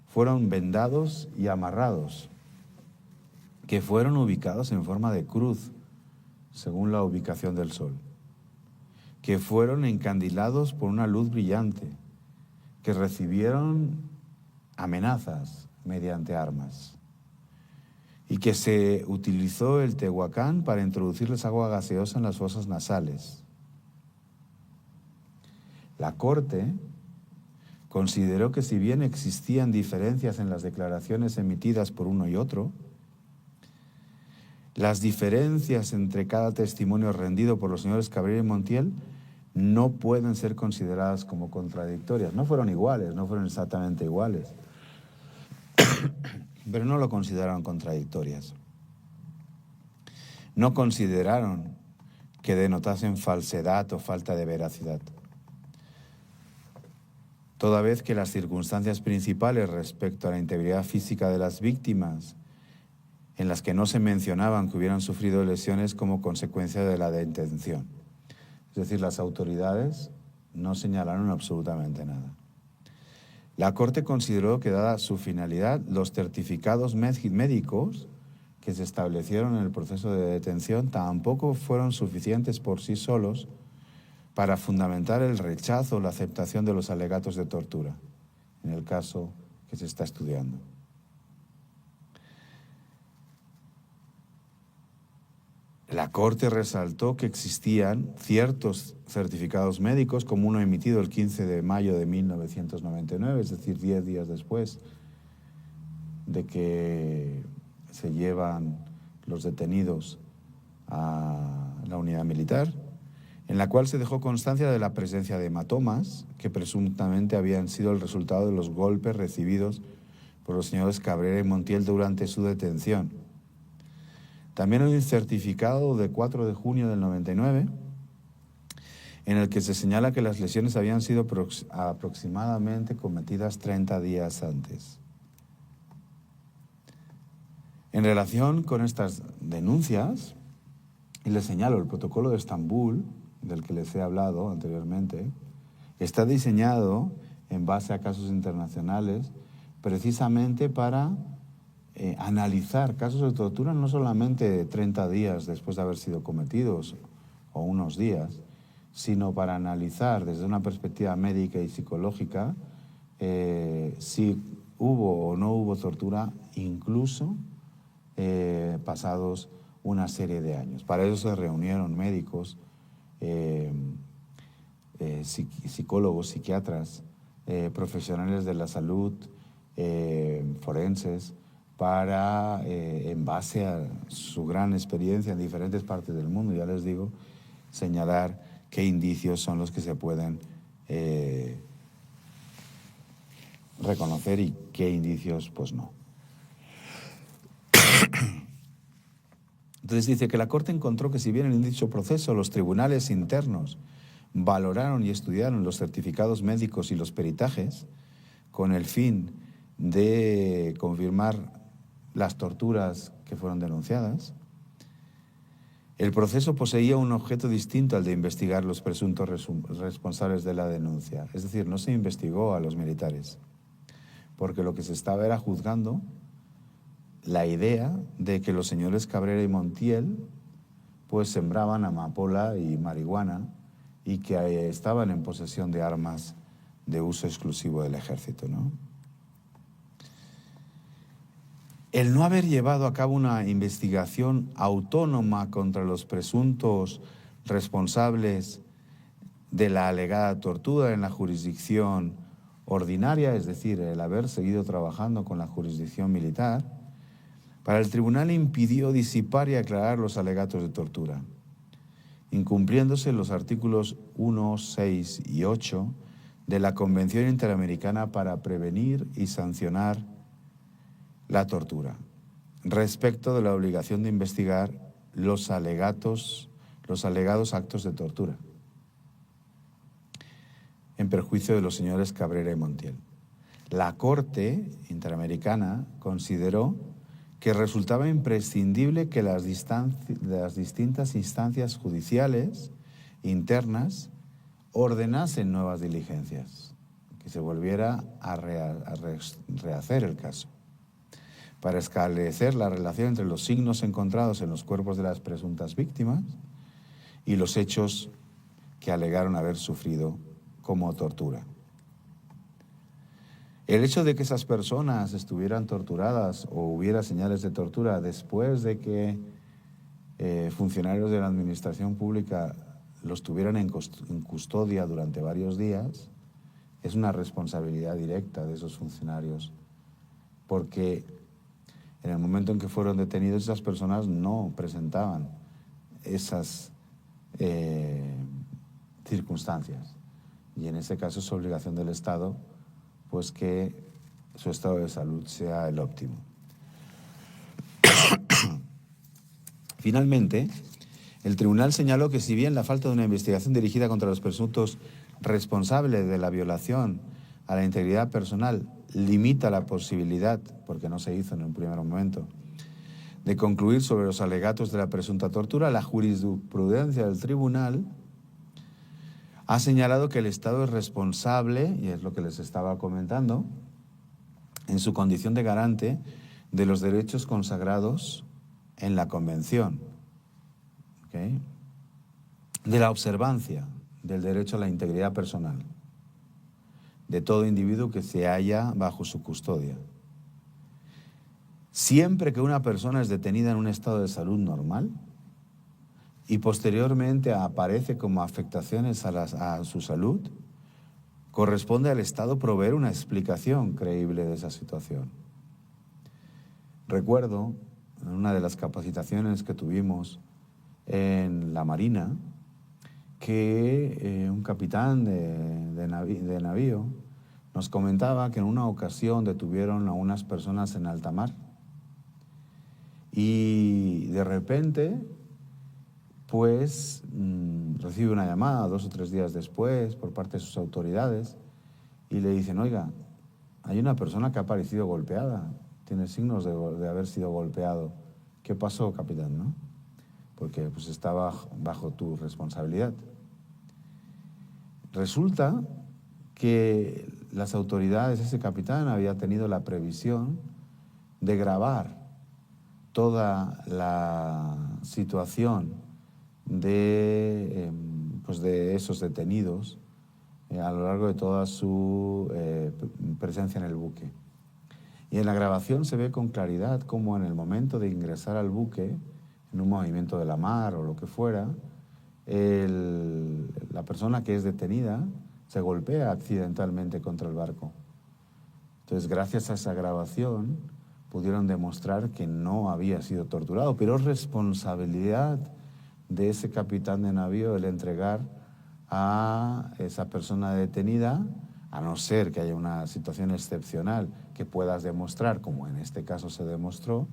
fueron vendados y amarrados, que fueron ubicados en forma de cruz, según la ubicación del sol, que fueron encandilados por una luz brillante, que recibieron amenazas mediante armas, y que se utilizó el tehuacán para introducirles agua gaseosa en las fosas nasales. La Corte consideró que si bien existían diferencias en las declaraciones emitidas por uno y otro, las diferencias entre cada testimonio rendido por los señores Cabrera y Montiel no pueden ser consideradas como contradictorias. No fueron iguales, no fueron exactamente iguales, pero no lo consideraron contradictorias. No consideraron que denotasen falsedad o falta de veracidad. Toda vez que las circunstancias principales respecto a la integridad física de las víctimas, en las que no se mencionaban que hubieran sufrido lesiones como consecuencia de la detención. Es decir, las autoridades no señalaron absolutamente nada. La Corte consideró que, dada su finalidad, los certificados médicos que se establecieron en el proceso de detención tampoco fueron suficientes por sí solos para fundamentar el rechazo o la aceptación de los alegatos de tortura, en el caso que se está estudiando. La Corte resaltó que existían ciertos certificados médicos, como uno emitido el 15 de mayo de 1999, es decir, 10 días después de que se llevan los detenidos a la unidad militar, en la cual se dejó constancia de la presencia de hematomas que presuntamente habían sido el resultado de los golpes recibidos por los señores Cabrera y Montiel durante su detención. También hay un certificado de 4 de junio del 99, en el que se señala que las lesiones habían sido aproximadamente cometidas 30 días antes. En relación con estas denuncias, y les señalo, el protocolo de Estambul, del que les he hablado anteriormente, está diseñado en base a casos internacionales precisamente para analizar casos de tortura no solamente 30 días después de haber sido cometidos o unos días, sino para analizar desde una perspectiva médica y psicológica si hubo o no hubo tortura, incluso pasados una serie de años. Para eso se reunieron médicos, psicólogos, psiquiatras, profesionales de la salud, forenses, para, en base a su gran experiencia en diferentes partes del mundo, ya les digo, señalar qué indicios son los que se pueden reconocer y qué indicios pues no. Entonces dice que la Corte encontró que si bien en dicho proceso los tribunales internos valoraron y estudiaron los certificados médicos y los peritajes con el fin de confirmar las torturas que fueron denunciadas, el proceso poseía un objeto distinto al de investigar los presuntos responsables de la denuncia. Es decir, no se investigó a los militares, porque lo que se estaba era juzgando la idea de que los señores Cabrera y Montiel pues sembraban amapola y marihuana y que estaban en posesión de armas de uso exclusivo del ejército, ¿no? El no haber llevado a cabo una investigación autónoma contra los presuntos responsables de la alegada tortura en la jurisdicción ordinaria, es decir, el haber seguido trabajando con la jurisdicción militar, para el tribunal impidió disipar y aclarar los alegatos de tortura, incumpliéndose los artículos 1, 6 y 8 de la Convención Interamericana para prevenir y sancionar la tortura, respecto de la obligación de investigar los alegados actos de tortura, en perjuicio de los señores Cabrera y Montiel. La Corte Interamericana consideró que resultaba imprescindible que las distintas instancias judiciales internas ordenasen nuevas diligencias, que se volviera a rehacer el caso, para esclarecer la relación entre los signos encontrados en los cuerpos de las presuntas víctimas y los hechos que alegaron haber sufrido como tortura. El hecho de que esas personas estuvieran torturadas o hubiera señales de tortura después de que funcionarios de la administración pública los tuvieran en custodia durante varios días es una responsabilidad directa de esos funcionarios, porque en el momento en que fueron detenidos, esas personas no presentaban esas circunstancias. Y en ese caso es obligación del Estado, pues que su estado de salud sea el óptimo. Finalmente, el tribunal señaló que si bien la falta de una investigación dirigida contra los presuntos responsables de la violación a la integridad personal limita la posibilidad, porque no se hizo en un primer momento, de concluir sobre los alegatos de la presunta tortura, la jurisprudencia del tribunal ha señalado que el Estado es responsable, y es lo que les estaba comentando, en su condición de garante de los derechos consagrados en la Convención, ¿okay?, de la observancia del derecho a la integridad personal de todo individuo que se halla bajo su custodia. Siempre que una persona es detenida en un estado de salud normal y posteriormente aparece como afectaciones a su salud, corresponde al Estado proveer una explicación creíble de esa situación. Recuerdo en una de las capacitaciones que tuvimos en la Marina que un capitán de navío nos comentaba que en una ocasión detuvieron a unas personas en alta mar y de repente pues recibe una llamada 2 o 3 días después por parte de sus autoridades y le dicen: oiga, hay una persona que ha aparecido golpeada, tiene signos de haber sido golpeado. ¿Qué pasó, capitán, no? Porque pues estaba bajo tu responsabilidad. Resulta que las autoridades, ese capitán había tenido la previsión de grabar toda la situación de esos detenidos a lo largo de toda su presencia en el buque. Y en la grabación se ve con claridad cómo en el momento de ingresar al buque, en un movimiento de la mar o lo que fuera, la persona que es detenida se golpea accidentalmente contra el barco. Entonces, gracias a esa grabación, pudieron demostrar que no había sido torturado, pero es responsabilidad de ese capitán de navío el entregar a esa persona detenida, a no ser que haya una situación excepcional que puedas demostrar, como en este caso se demostró,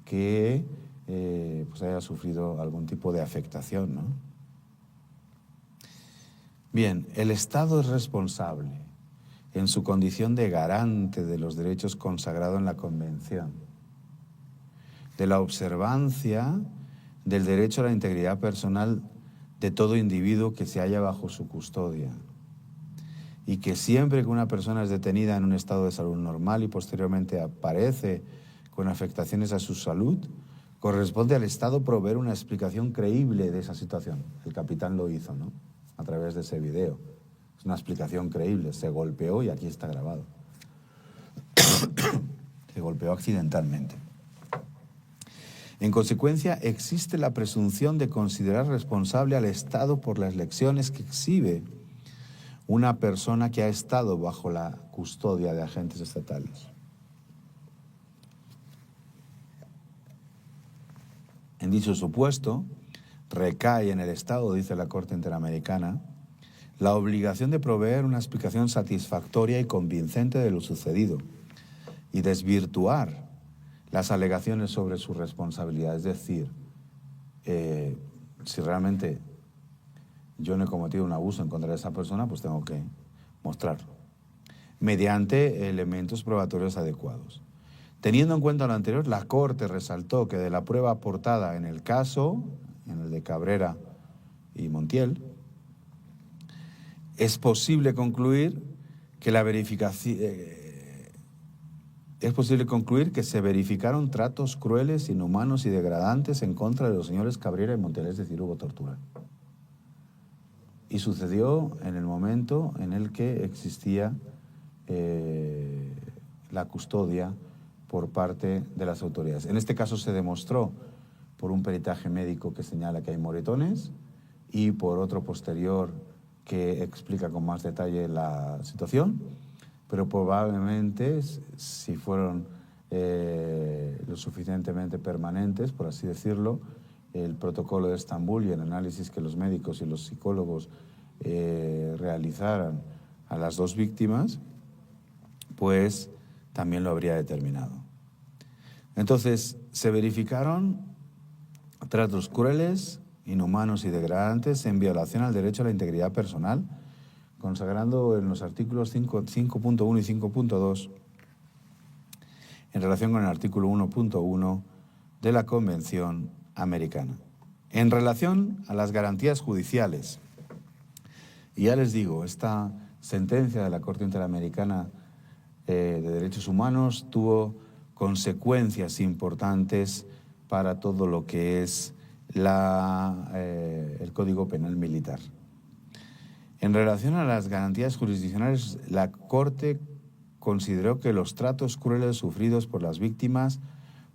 que pues haya sufrido algún tipo de afectación, ¿no? Bien, el Estado es responsable en su condición de garante de los derechos consagrados en la Convención, de la observancia del derecho a la integridad personal de todo individuo que se halla bajo su custodia, y que siempre que una persona es detenida en un estado de salud normal y posteriormente aparece con afectaciones a su salud, corresponde al Estado proveer una explicación creíble de esa situación. El capitán lo hizo, ¿no?, a través de ese video. Es una explicación creíble. Se golpeó y aquí está grabado. Se golpeó accidentalmente. En consecuencia, existe la presunción de considerar responsable al Estado por las lecciones que exhibe una persona que ha estado bajo la custodia de agentes estatales. En dicho supuesto, recae en el Estado, dice la Corte Interamericana, la obligación de proveer una explicación satisfactoria y convincente de lo sucedido y desvirtuar las alegaciones sobre su responsabilidad. Es decir, si realmente yo no he cometido un abuso en contra de esa persona, pues tengo que mostrarlo mediante elementos probatorios adecuados. Teniendo en cuenta lo anterior, la Corte resaltó que de la prueba aportada en el caso, en el de Cabrera y Montiel, es posible concluir que se verificaron tratos crueles, inhumanos y degradantes en contra de los señores Cabrera y Montiel, es decir, hubo tortura. Y sucedió en el momento en el que existía la custodia por parte de las autoridades. En este caso se demostró por un peritaje médico que señala que hay moretones y por otro posterior que explica con más detalle la situación, pero probablemente, si fueron lo suficientemente permanentes, por así decirlo, el protocolo de Estambul y el análisis que los médicos y los psicólogos realizaran a las dos víctimas, pues también lo habría determinado. Entonces, se verificaron tratos crueles, inhumanos y degradantes en violación al derecho a la integridad personal, consagrando en los artículos 5.1 y 5.2 en relación con el artículo 1.1 de la Convención Americana. En relación a las garantías judiciales, y ya les digo, esta sentencia de la Corte Interamericana de Derechos Humanos tuvo consecuencias importantes para todo lo que es el Código Penal Militar. En relación a las garantías jurisdiccionales, la Corte consideró que los tratos crueles sufridos por las víctimas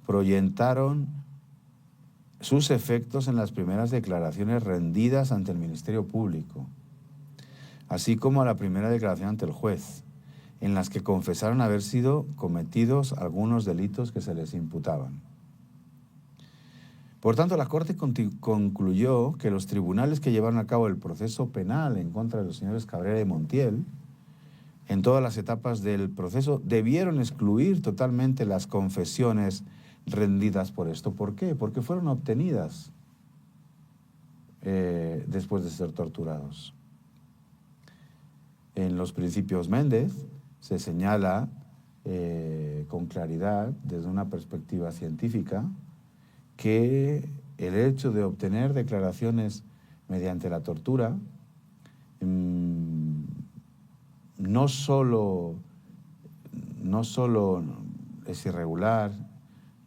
proyectaron sus efectos en las primeras declaraciones rendidas ante el Ministerio Público, así como a la primera declaración ante el juez, en las que confesaron haber sido cometidos algunos delitos que se les imputaban. Por tanto, la Corte concluyó que los tribunales que llevaron a cabo el proceso penal en contra de los señores Cabrera y Montiel, en todas las etapas del proceso, debieron excluir totalmente las confesiones rendidas por esto. ¿Por qué? Porque fueron obtenidas después de ser torturados. En los principios Méndez se señala con claridad, desde una perspectiva científica, que el hecho de obtener declaraciones mediante la tortura no solo es irregular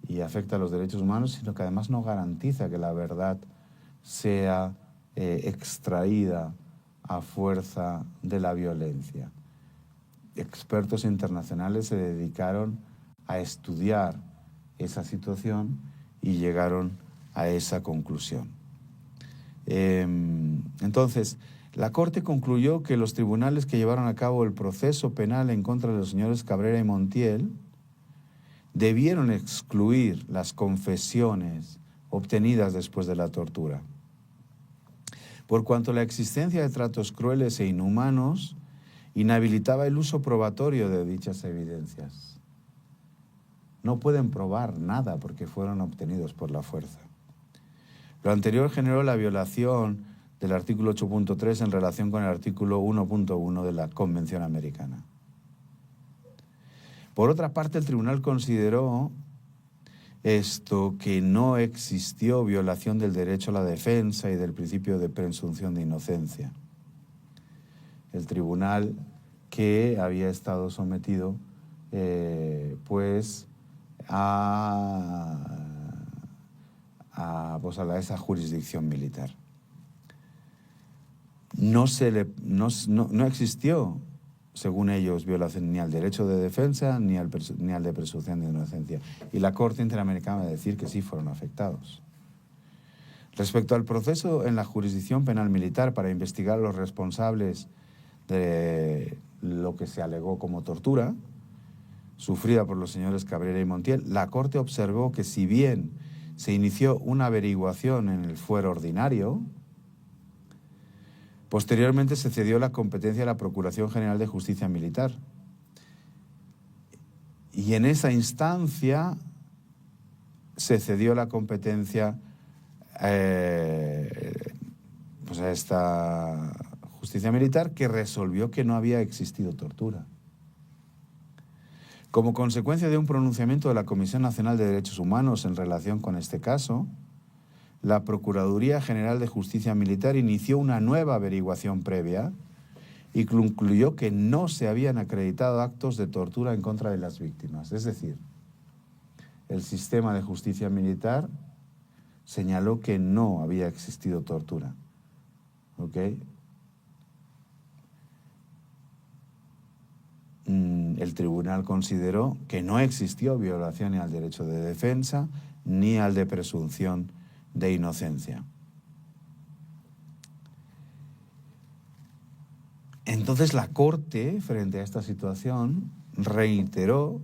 y afecta a los derechos humanos, sino que además no garantiza que la verdad sea extraída a fuerza de la violencia. Expertos internacionales se dedicaron a estudiar esa situación y llegaron a esa conclusión. Entonces, la Corte concluyó que los tribunales que llevaron a cabo el proceso penal en contra de los señores Cabrera y Montiel debieron excluir las confesiones obtenidas después de la tortura, por cuanto la existencia de tratos crueles e inhumanos inhabilitaba el uso probatorio de dichas evidencias. No pueden probar nada porque fueron obtenidos por la fuerza. Lo anterior generó la violación del artículo 8.3 en relación con el artículo 1.1 de la Convención Americana. Por otra parte, el tribunal consideró que no existió violación del derecho a la defensa y del principio de presunción de inocencia. El tribunal que había estado sometido a esa jurisdicción militar. No existió, según ellos, violación ni al derecho de defensa ni al de presunción de inocencia. Y la Corte Interamericana va a decir que sí fueron afectados. Respecto al proceso en la jurisdicción penal militar para investigar a los responsables de lo que se alegó como tortura sufrida por los señores Cabrera y Montiel, la Corte observó que si bien se inició una averiguación en el fuero ordinario, posteriormente se cedió la competencia a la Procuración General de Justicia Militar. Y en esa instancia se cedió la competencia a esta justicia militar, que resolvió que no había existido tortura. Como consecuencia de un pronunciamiento de la Comisión Nacional de Derechos Humanos en relación con este caso, la Procuraduría General de Justicia Militar inició una nueva averiguación previa y concluyó que no se habían acreditado actos de tortura en contra de las víctimas. Es decir, el sistema de justicia militar señaló que no había existido tortura. ¿Ok? El tribunal consideró que no existió violación ni al derecho de defensa ni al de presunción de inocencia. Entonces la Corte, frente a esta situación, reiteró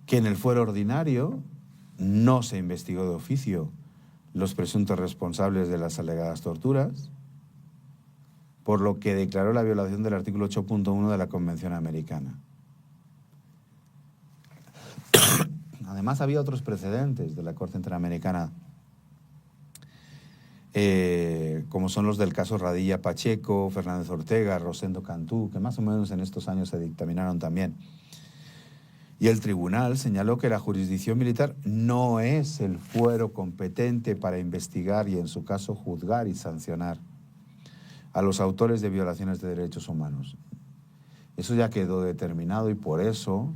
que en el fuero ordinario no se investigó de oficio los presuntos responsables de las alegadas torturas, por lo que declaró la violación del artículo 8.1 de la Convención Americana. Además, había otros precedentes de la Corte Interamericana, como son los del caso Radilla Pacheco, Fernández Ortega, Rosendo Cantú, que más o menos en estos años se dictaminaron también. Y el tribunal señaló que la jurisdicción militar no es el fuero competente para investigar y, en su caso, juzgar y sancionar a los autores de violaciones de derechos humanos. Eso ya quedó determinado y por eso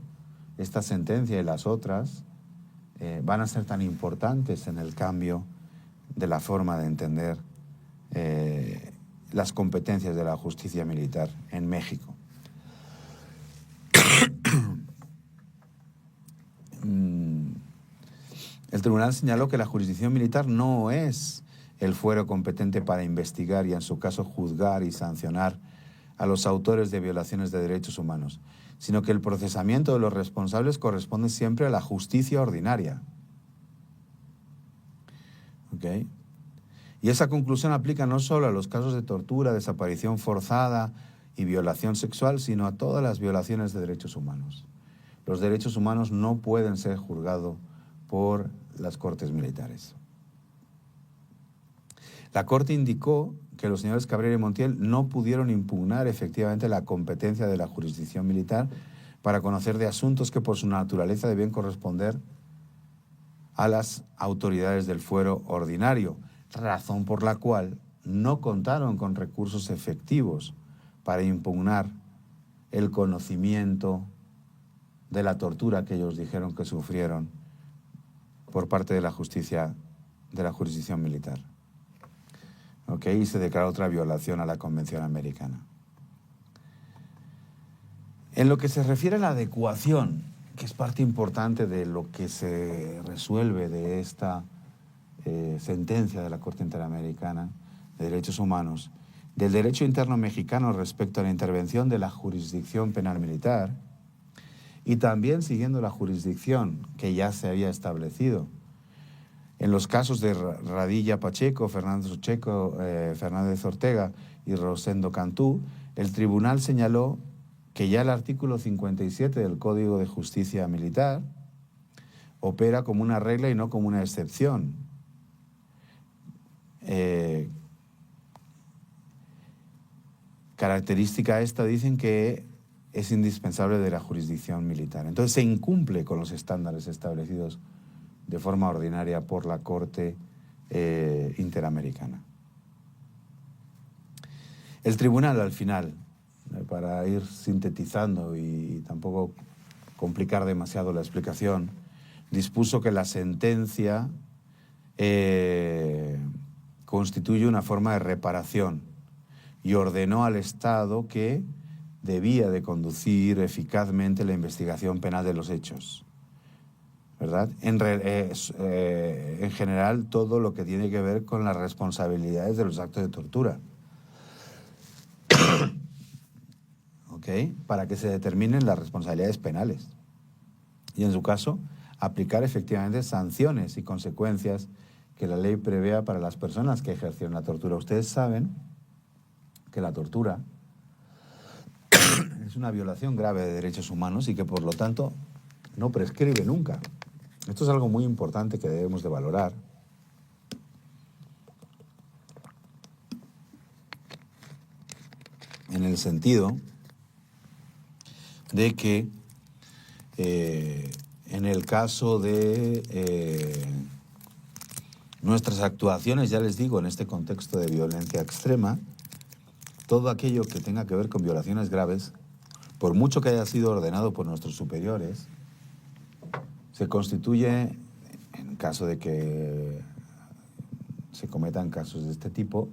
esta sentencia y las otras van a ser tan importantes en el cambio de la forma de entender las competencias de la justicia militar en México. El tribunal señaló que la jurisdicción militar no es el fuero competente para investigar y, en su caso, juzgar y sancionar a los autores de violaciones de derechos humanos, sino que el procesamiento de los responsables corresponde siempre a la justicia ordinaria. ¿Okay? Y esa conclusión aplica no solo a los casos de tortura, desaparición forzada y violación sexual, sino a todas las violaciones de derechos humanos. Los derechos humanos no pueden ser juzgados por las cortes militares. La Corte indicó que los señores Cabrera y Montiel no pudieron impugnar efectivamente la competencia de la jurisdicción militar para conocer de asuntos que por su naturaleza debían corresponder a las autoridades del fuero ordinario, razón por la cual no contaron con recursos efectivos para impugnar el conocimiento de la tortura que ellos dijeron que sufrieron por parte de la justicia de la jurisdicción militar. ¿Okay? Y se declaró otra violación a la Convención Americana. En lo que se refiere a la adecuación, que es parte importante de lo que se resuelve de esta sentencia de la Corte Interamericana de Derechos Humanos, del derecho interno mexicano respecto a la intervención de la jurisdicción penal militar, y también siguiendo la jurisdicción que ya se había establecido. En los casos de Radilla Pacheco, Fernández Ortega y Rosendo Cantú, el tribunal señaló que ya el artículo 57 del Código de Justicia Militar opera como una regla y no como una excepción. Característica esta, dicen que es indispensable de la jurisdicción militar. Entonces se incumple con los estándares establecidos de forma ordinaria por la Corte Interamericana. El tribunal, al final, para ir sintetizando y tampoco complicar demasiado la explicación, dispuso que la sentencia constituye una forma de reparación y ordenó al Estado que debía de conducir eficazmente la investigación penal de los hechos, ¿verdad? En general, todo lo que tiene que ver con las responsabilidades de los actos de tortura. ¿Okay? Para que se determinen las responsabilidades penales. Y en su caso, aplicar efectivamente sanciones y consecuencias que la ley prevea para las personas que ejercieron la tortura. Ustedes saben que la tortura es una violación grave de derechos humanos y que, por lo tanto, no prescribe nunca. Esto es algo muy importante que debemos de valorar. En el sentido de que en el caso de nuestras actuaciones, ya les digo, en este contexto de violencia extrema, todo aquello que tenga que ver con violaciones graves, por mucho que haya sido ordenado por nuestros superiores, se constituye, en caso de que se cometan casos de este tipo,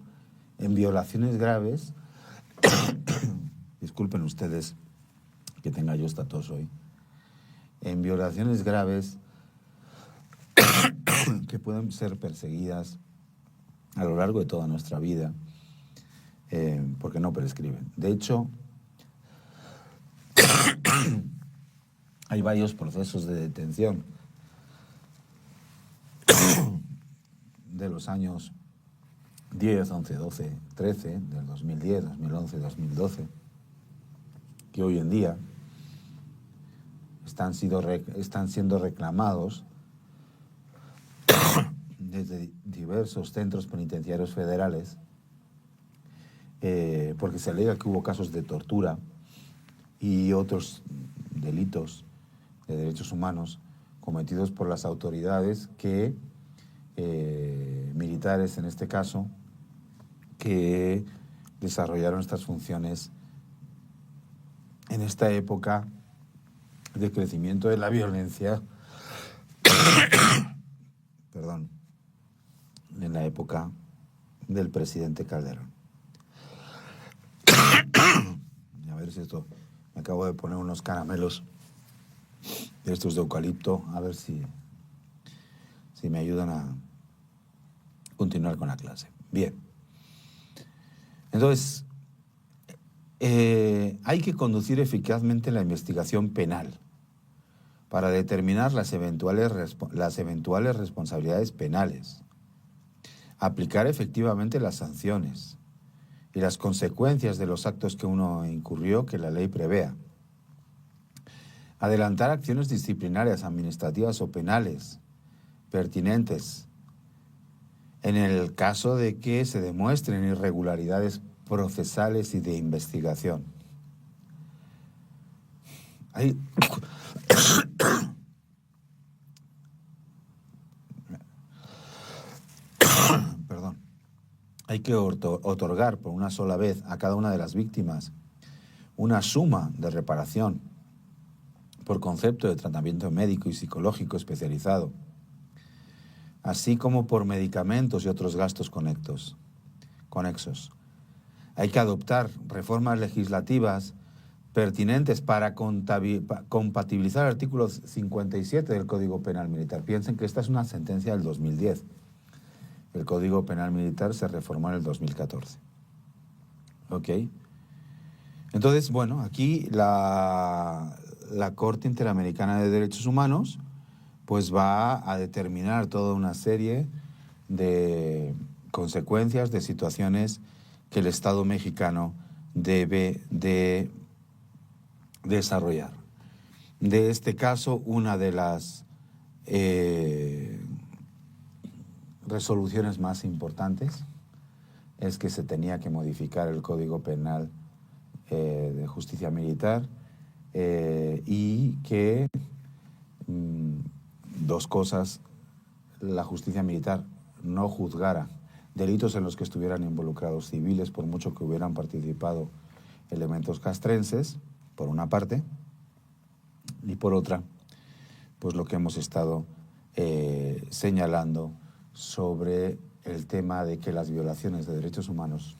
en violaciones graves. Disculpen ustedes que tenga yo esta tos hoy. En violaciones graves que pueden ser perseguidas a lo largo de toda nuestra vida, porque no prescriben. De hecho, hay varios procesos de detención de los años 10, 11, 12, 13, del 2010, 2011, 2012, que hoy en día están siendo reclamados desde diversos centros penitenciarios federales, porque se alega que hubo casos de tortura y otros delitos de derechos humanos cometidos por las autoridades militares en este caso, que desarrollaron estas funciones en esta época de crecimiento de la violencia, perdón, en la época del presidente Calderón. A ver si esto, me acabo de poner unos caramelos de estos de eucalipto, a ver si me ayudan a continuar con la clase. Bien. Entonces, hay que conducir eficazmente la investigación penal para determinar las eventuales responsabilidades penales, aplicar efectivamente las sanciones y las consecuencias de los actos que uno incurrió que la ley prevea, adelantar acciones disciplinarias, administrativas o penales pertinentes en el caso de que se demuestren irregularidades procesales y de investigación. Hay que otorgar por una sola vez a cada una de las víctimas una suma de reparación por concepto de tratamiento médico y psicológico especializado, así como por medicamentos y otros gastos conexos. Hay que adoptar reformas legislativas pertinentes para compatibilizar el artículo 57 del Código Penal Militar. Piensen que esta es una sentencia del 2010. El Código Penal Militar se reformó en el 2014. ¿Ok? Entonces, bueno, aquí la Corte Interamericana de Derechos Humanos pues va a determinar toda una serie de consecuencias, de situaciones que el Estado mexicano debe de desarrollar. De este caso, una de las resoluciones más importantes es que se tenía que modificar el Código Penal de Justicia Militar y que dos cosas: la justicia militar no juzgara delitos en los que estuvieran involucrados civiles, por mucho que hubieran participado elementos castrenses, por una parte, y por otra, pues lo que hemos estado señalando sobre el tema de que las violaciones de derechos humanos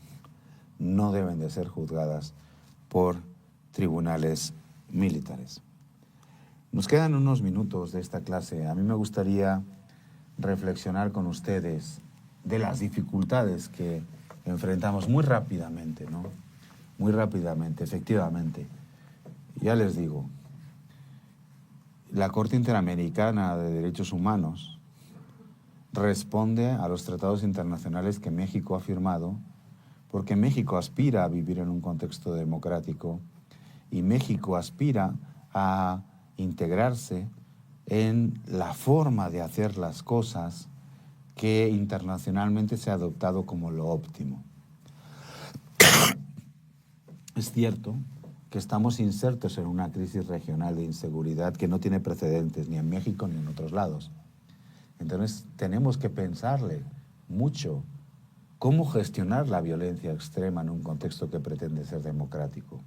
no deben de ser juzgadas por tribunales militares. Nos quedan unos minutos de esta clase. A mí me gustaría reflexionar con ustedes de las dificultades que enfrentamos muy rápidamente, ¿no? Muy rápidamente, efectivamente. Ya les digo, la Corte Interamericana de Derechos Humanos responde a los tratados internacionales que México ha firmado, porque México aspira a vivir en un contexto democrático y México aspira a integrarse en la forma de hacer las cosas que internacionalmente se ha adoptado como lo óptimo. Es cierto que estamos insertos en una crisis regional de inseguridad que no tiene precedentes ni en México ni en otros lados. Entonces tenemos que pensarle mucho cómo gestionar la violencia extrema en un contexto que pretende ser democrático.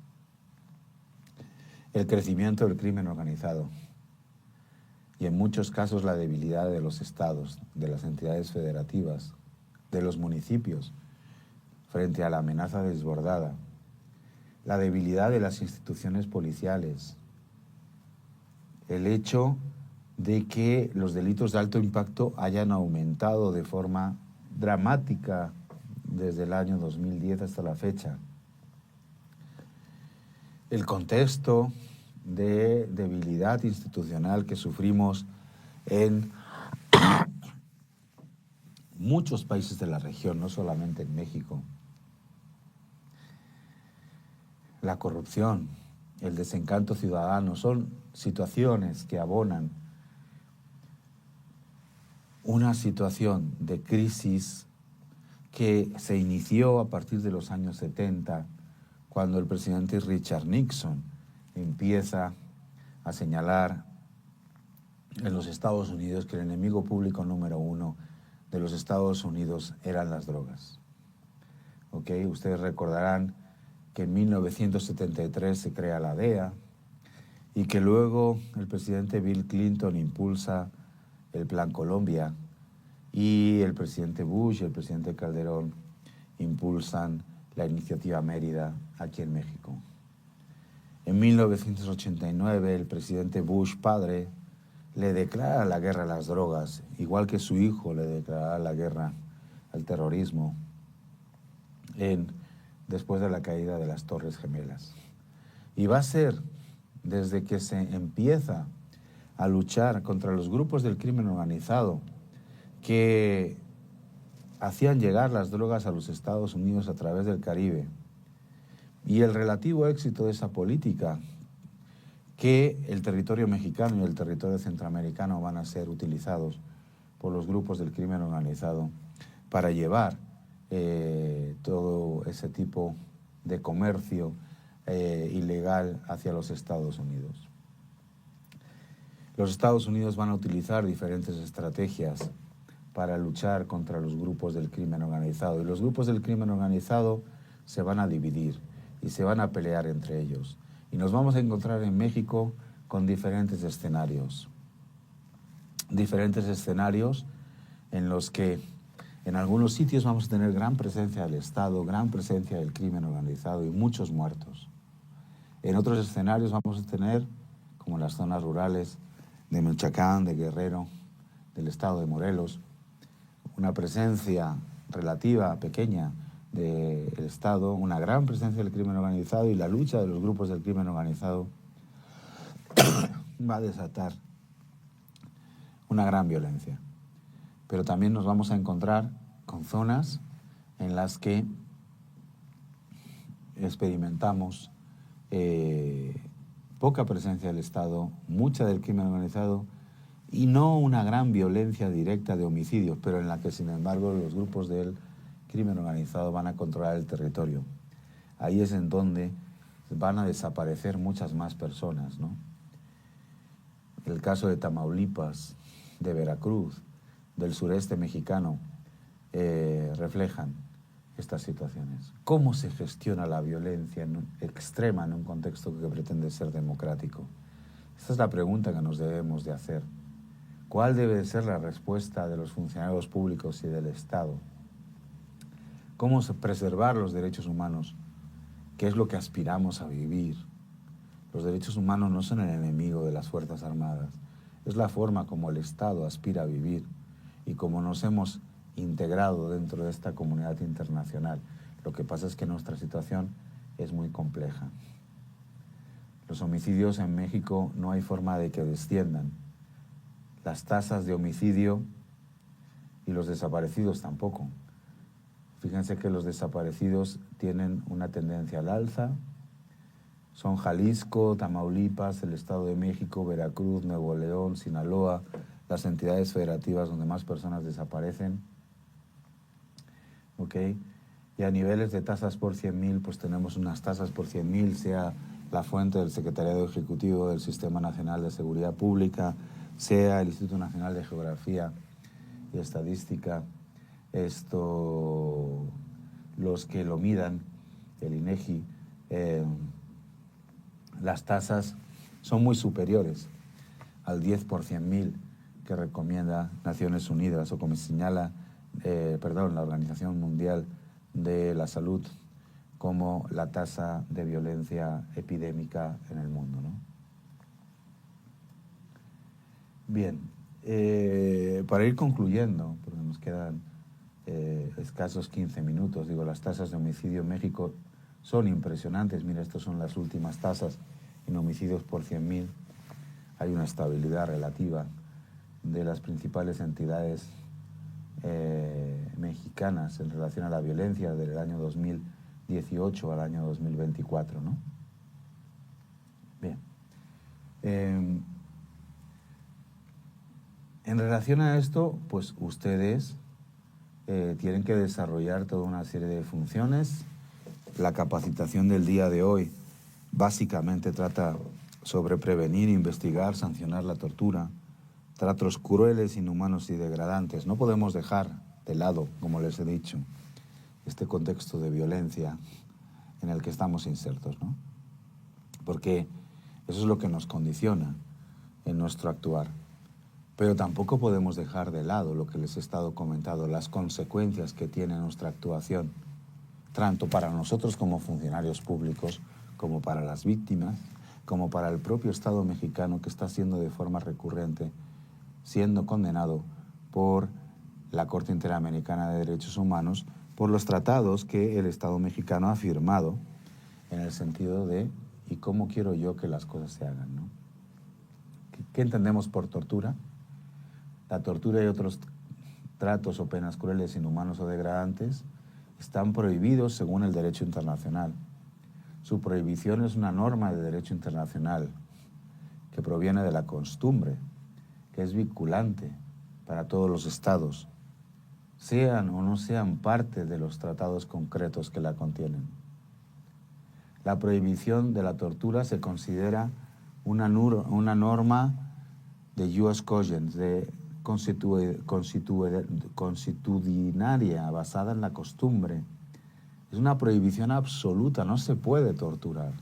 El crecimiento del crimen organizado y en muchos casos la debilidad de los estados, de las entidades federativas, de los municipios frente a la amenaza desbordada, la debilidad de las instituciones policiales, el hecho de que los delitos de alto impacto hayan aumentado de forma dramática desde el año 2010 hasta la fecha. El contexto de debilidad institucional que sufrimos en muchos países de la región, no solamente en México. La corrupción, el desencanto ciudadano, son situaciones que abonan una situación de crisis que se inició a partir de los años 70, cuando el presidente Richard Nixon empieza a señalar en los Estados Unidos que el enemigo público número uno de los Estados Unidos eran las drogas. ¿Okay? Ustedes recordarán que en 1973 se crea la DEA y que luego el presidente Bill Clinton impulsa el Plan Colombia y el presidente Bush y el presidente Calderón impulsan la iniciativa Mérida aquí en México. En 1989 el presidente Bush padre le declara la guerra a las drogas, igual que su hijo le declara la guerra al terrorismo después de la caída de las Torres Gemelas. Y va a ser desde que se empieza a luchar contra los grupos del crimen organizado que hacían llegar las drogas a los Estados Unidos a través del Caribe, y el relativo éxito de esa política, que el territorio mexicano y el territorio centroamericano van a ser utilizados por los grupos del crimen organizado para llevar todo ese tipo de comercio ilegal hacia los Estados Unidos. Los Estados Unidos van a utilizar diferentes estrategias para luchar contra los grupos del crimen organizado, y los grupos del crimen organizado se van a dividir y se van a pelear entre ellos. Y nos vamos a encontrar en México con diferentes escenarios en los que en algunos sitios vamos a tener gran presencia del Estado, gran presencia del crimen organizado y muchos muertos. En otros escenarios vamos a tener, como en las zonas rurales de Michoacán, de Guerrero, del estado de Morelos, una presencia relativa, pequeña, del Estado, una gran presencia del crimen organizado, y la lucha de los grupos del crimen organizado va a desatar una gran violencia. Pero también nos vamos a encontrar con zonas en las que experimentamos poca presencia del Estado, mucha del crimen organizado, y no una gran violencia directa de homicidios, pero en la que, sin embargo, los grupos del crimen organizado van a controlar el territorio. Ahí es en donde van a desaparecer muchas más personas, ¿no? El caso de Tamaulipas, de Veracruz, del sureste mexicano, reflejan estas situaciones. ¿Cómo se gestiona la violencia extrema en un contexto que pretende ser democrático? Esta es la pregunta que nos debemos de hacer. ¿Cuál debe de ser la respuesta de los funcionarios públicos y del Estado? ¿Cómo preservar los derechos humanos? ¿Qué es lo que aspiramos a vivir? Los derechos humanos no son el enemigo de las Fuerzas Armadas. Es la forma como el Estado aspira a vivir y como nos hemos integrado dentro de esta comunidad internacional. Lo que pasa es que nuestra situación es muy compleja. Los homicidios en México no hay forma de que desciendan. Las tasas de homicidio y los desaparecidos tampoco. Fíjense que los desaparecidos tienen una tendencia al alza. Son Jalisco, Tamaulipas, el Estado de México, Veracruz, Nuevo León, Sinaloa, las entidades federativas donde más personas desaparecen. ¿Ok? Y a niveles de tasas por 100.000, pues tenemos unas tasas por 100.000, sea la fuente del Secretariado Ejecutivo del Sistema Nacional de Seguridad Pública, sea el Instituto Nacional de Geografía y Estadística, los que lo midan, el INEGI, las tasas son muy superiores al 10 por 100.000 que recomienda Naciones Unidas, o como señala la Organización Mundial de la Salud, como la tasa de violencia epidémica en el mundo, ¿no? Bien, para ir concluyendo, porque nos quedan escasos 15 minutos. Digo, las tasas de homicidio en México son impresionantes. Mira, estas son las últimas tasas en homicidios por 100.000. Hay una estabilidad relativa de las principales entidades mexicanas en relación a la violencia del año 2018 al año 2024, ¿no? Bien. En relación a esto, pues ustedes tienen que desarrollar toda una serie de funciones. La capacitación del día de hoy básicamente trata sobre prevenir, investigar, sancionar la tortura, tratos crueles, inhumanos y degradantes. No podemos dejar de lado, como les he dicho, este contexto de violencia en el que estamos insertos, ¿no? Porque eso es lo que nos condiciona en nuestro actuar. Pero tampoco podemos dejar de lado lo que les he estado comentando, las consecuencias que tiene nuestra actuación, tanto para nosotros como funcionarios públicos, como para las víctimas, como para el propio Estado mexicano, que está siendo de forma recurrente siendo condenado por la Corte Interamericana de Derechos Humanos por los tratados que el Estado mexicano ha firmado en el sentido de ¿y cómo quiero yo que las cosas se hagan, ¿no? ¿Qué entendemos por tortura? La tortura y otros tratos o penas crueles, inhumanos o degradantes están prohibidos según el derecho internacional. Su prohibición es una norma de derecho internacional que proviene de la costumbre, que es vinculante para todos los estados, sean o no sean parte de los tratados concretos que la contienen. La prohibición de la tortura se considera una norma de jus cogens, de consuetudinaria, basada en la costumbre. Es una prohibición absoluta, no se puede torturar.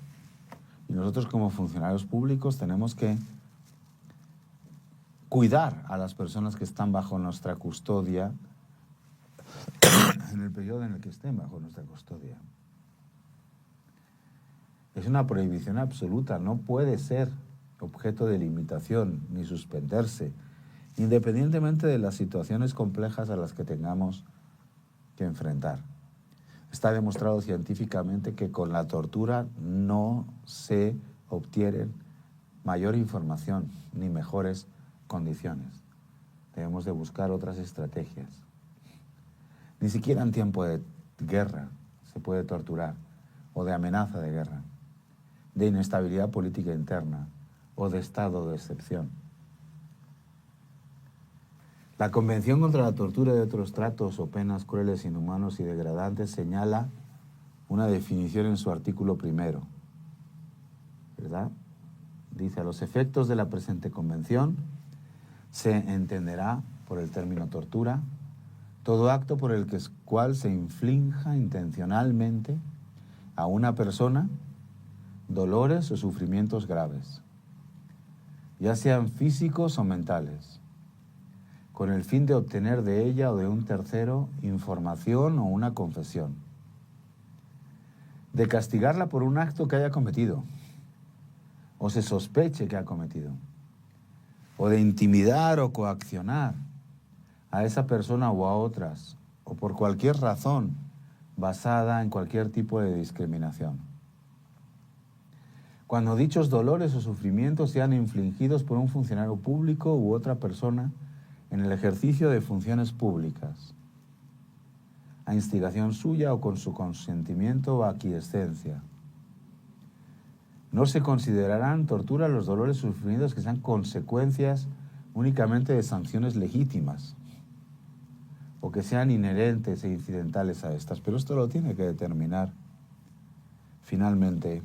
Y nosotros como funcionarios públicos tenemos que cuidar a las personas que están bajo nuestra custodia en el periodo en el que estén bajo nuestra custodia. Es una prohibición absoluta, no puede ser objeto de limitación ni suspenderse, independientemente de las situaciones complejas a las que tengamos que enfrentar. Está demostrado científicamente que con la tortura no se obtienen mayor información ni mejores condiciones. Debemos de buscar otras estrategias. Ni siquiera en tiempo de guerra se puede torturar, o de amenaza de guerra, de inestabilidad política interna o de estado de excepción. La Convención contra la Tortura y otros tratos o penas crueles, inhumanos y degradantes señala una definición en su artículo 1, ¿verdad? Dice: a los efectos de la presente convención se entenderá por el término tortura todo acto por el cual se inflinja intencionalmente a una persona dolores o sufrimientos graves, ya sean físicos o mentales, con el fin de obtener de ella o de un tercero información o una confesión, de castigarla por un acto que haya cometido o se sospeche que ha cometido, o de intimidar o coaccionar a esa persona o a otras, o por cualquier razón basada en cualquier tipo de discriminación. Cuando dichos dolores o sufrimientos sean infligidos por un funcionario público u otra persona en el ejercicio de funciones públicas, a instigación suya o con su consentimiento o aquiescencia. No se considerarán tortura los dolores sufridos que sean consecuencias únicamente de sanciones legítimas o que sean inherentes e incidentales a estas. Pero esto lo tiene que determinar finalmente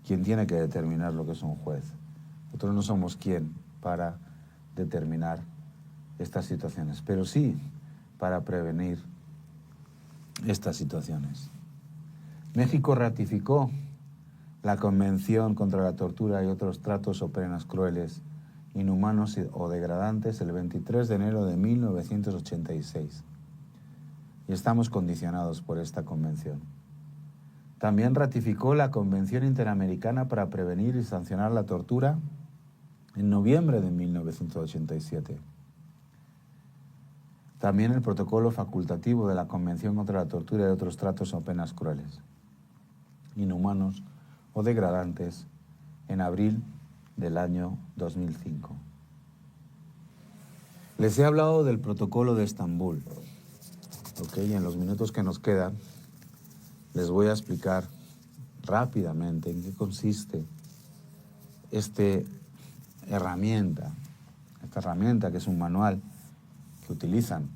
quien tiene que determinar lo que es un juez. Nosotros no somos quien para determinar estas situaciones, pero sí para prevenir estas situaciones. México ratificó la Convención contra la Tortura y otros tratos o penas crueles, inhumanos o degradantes el 23 de enero de 1986. Y estamos condicionados por esta convención. También ratificó la Convención Interamericana para prevenir y sancionar la tortura en noviembre de 1987. También el protocolo facultativo de la Convención contra la Tortura y otros tratos o penas crueles, inhumanos o degradantes en abril del año 2005. Les he hablado del protocolo de Estambul. Y en los minutos que nos quedan les voy a explicar rápidamente en qué consiste esta herramienta que es un manual que utilizan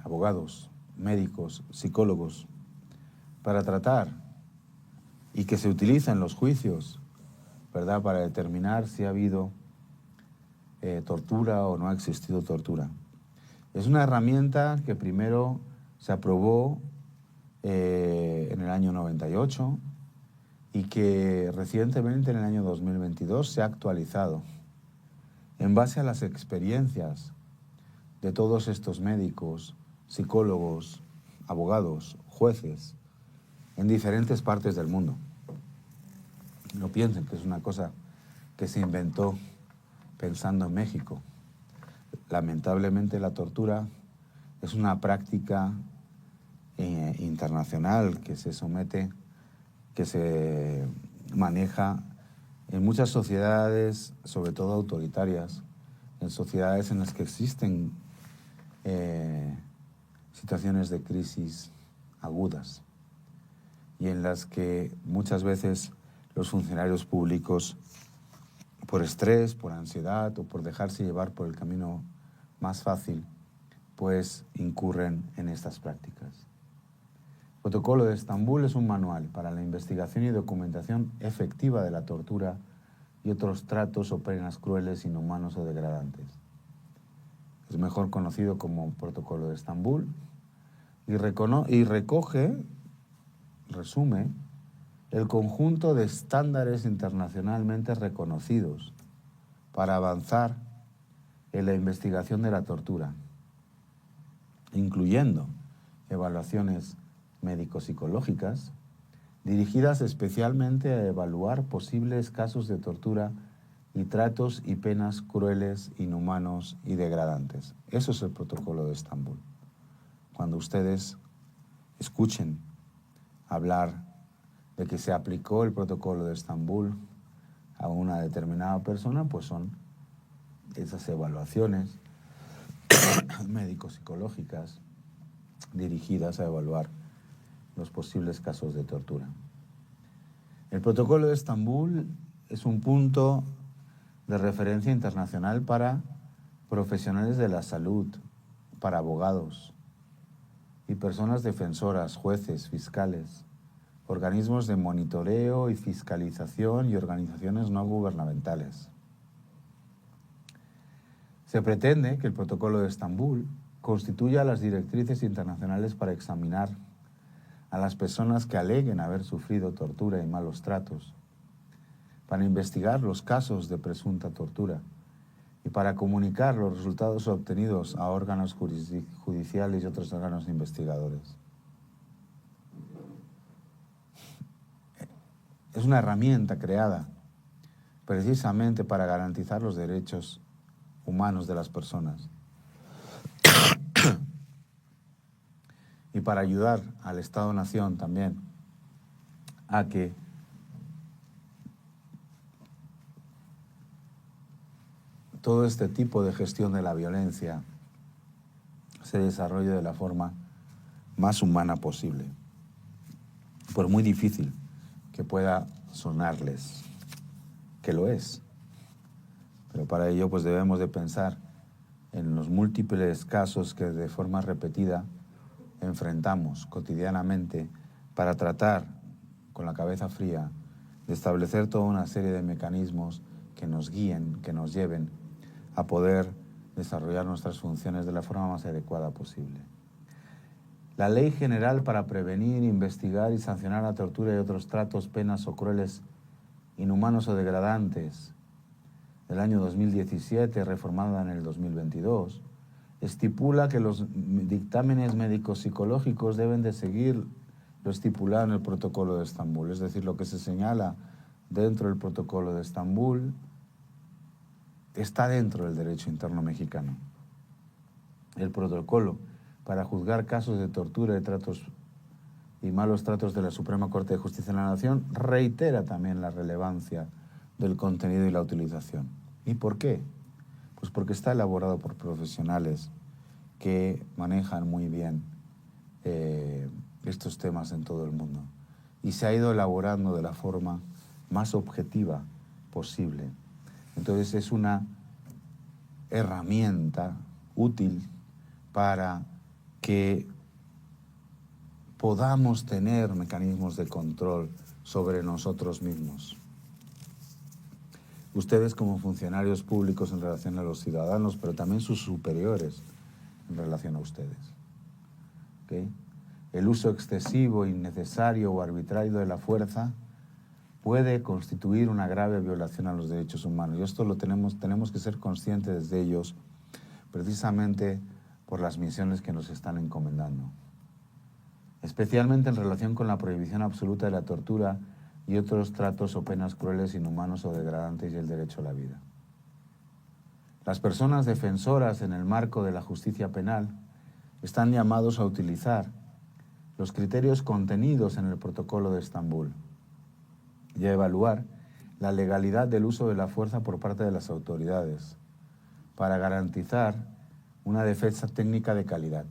abogados, médicos, psicólogos para tratar y que se utiliza en los juicios, ¿verdad?, para determinar si ha habido tortura o no ha existido tortura. Es una herramienta que primero se aprobó en el año 98 y que recientemente, en el año 2022, se ha actualizado en base a las experiencias de todos estos médicos, psicólogos, abogados, jueces, en diferentes partes del mundo. No piensen que es una cosa que se inventó pensando en México. Lamentablemente la tortura es una práctica internacional que se maneja en muchas sociedades, sobre todo autoritarias, en sociedades en las que existen situaciones de crisis agudas y en las que muchas veces los funcionarios públicos, por estrés, por ansiedad o por dejarse llevar por el camino más fácil, pues incurren en estas prácticas. El Protocolo de Estambul es un manual para la investigación y documentación efectiva de la tortura y otros tratos o penas crueles, inhumanos o degradantes. Es mejor conocido como Protocolo de Estambul y resume el conjunto de estándares internacionalmente reconocidos para avanzar en la investigación de la tortura, incluyendo evaluaciones médico-psicológicas dirigidas especialmente a evaluar posibles casos de tortura y tratos y penas crueles, inhumanos y degradantes. Eso es el Protocolo de Estambul. Cuando ustedes escuchen hablar de que se aplicó el Protocolo de Estambul a una determinada persona, pues son esas evaluaciones médico-psicológicas dirigidas a evaluar los posibles casos de tortura. El Protocolo de Estambul es un punto de referencia internacional para profesionales de la salud, para abogados y personas defensoras, jueces, fiscales, organismos de monitoreo y fiscalización y organizaciones no gubernamentales. Se pretende que el Protocolo de Estambul constituya las directrices internacionales para examinar a las personas que aleguen haber sufrido tortura y malos tratos, para investigar los casos de presunta tortura y para comunicar los resultados obtenidos a órganos judiciales y otros órganos investigadores. Es una herramienta creada precisamente para garantizar los derechos humanos de las personas y para ayudar al Estado-Nación también a que todo este tipo de gestión de la violencia se desarrolle de la forma más humana posible, por muy difícil que pueda sonarles, que lo es. Pero para ello pues debemos de pensar en los múltiples casos que de forma repetida enfrentamos cotidianamente para tratar con la cabeza fría de establecer toda una serie de mecanismos que nos guíen, que nos lleven a poder desarrollar nuestras funciones de la forma más adecuada posible. La Ley General para prevenir, investigar y sancionar la tortura y otros tratos, penas o crueles, inhumanos o degradantes del año 2017, reformada en el 2022, estipula que los dictámenes médicos psicológicos deben de seguir lo estipulado en el Protocolo de Estambul, es decir, lo que se señala dentro del Protocolo de Estambul está dentro del derecho interno mexicano. El protocolo para juzgar casos de tortura y malos tratos de la Suprema Corte de Justicia de la Nación reitera también la relevancia del contenido y la utilización. ¿Y por qué? Pues porque está elaborado por profesionales que manejan muy bien estos temas en todo el mundo. Y se ha ido elaborando de la forma más objetiva posible. Entonces es una herramienta útil para que podamos tener mecanismos de control sobre nosotros mismos. Ustedes como funcionarios públicos en relación a los ciudadanos, pero también sus superiores en relación a ustedes. ¿Okay? El uso excesivo, innecesario o arbitrario de la fuerza puede constituir una grave violación a los derechos humanos. Y esto lo tenemos que ser conscientes de ellos precisamente por las misiones que nos están encomendando. Especialmente en relación con la prohibición absoluta de la tortura y otros tratos o penas crueles, inhumanos o degradantes y el derecho a la vida. Las personas defensoras en el marco de la justicia penal están llamados a utilizar los criterios contenidos en el Protocolo de Estambul y a evaluar la legalidad del uso de la fuerza por parte de las autoridades para garantizar una defensa técnica de calidad,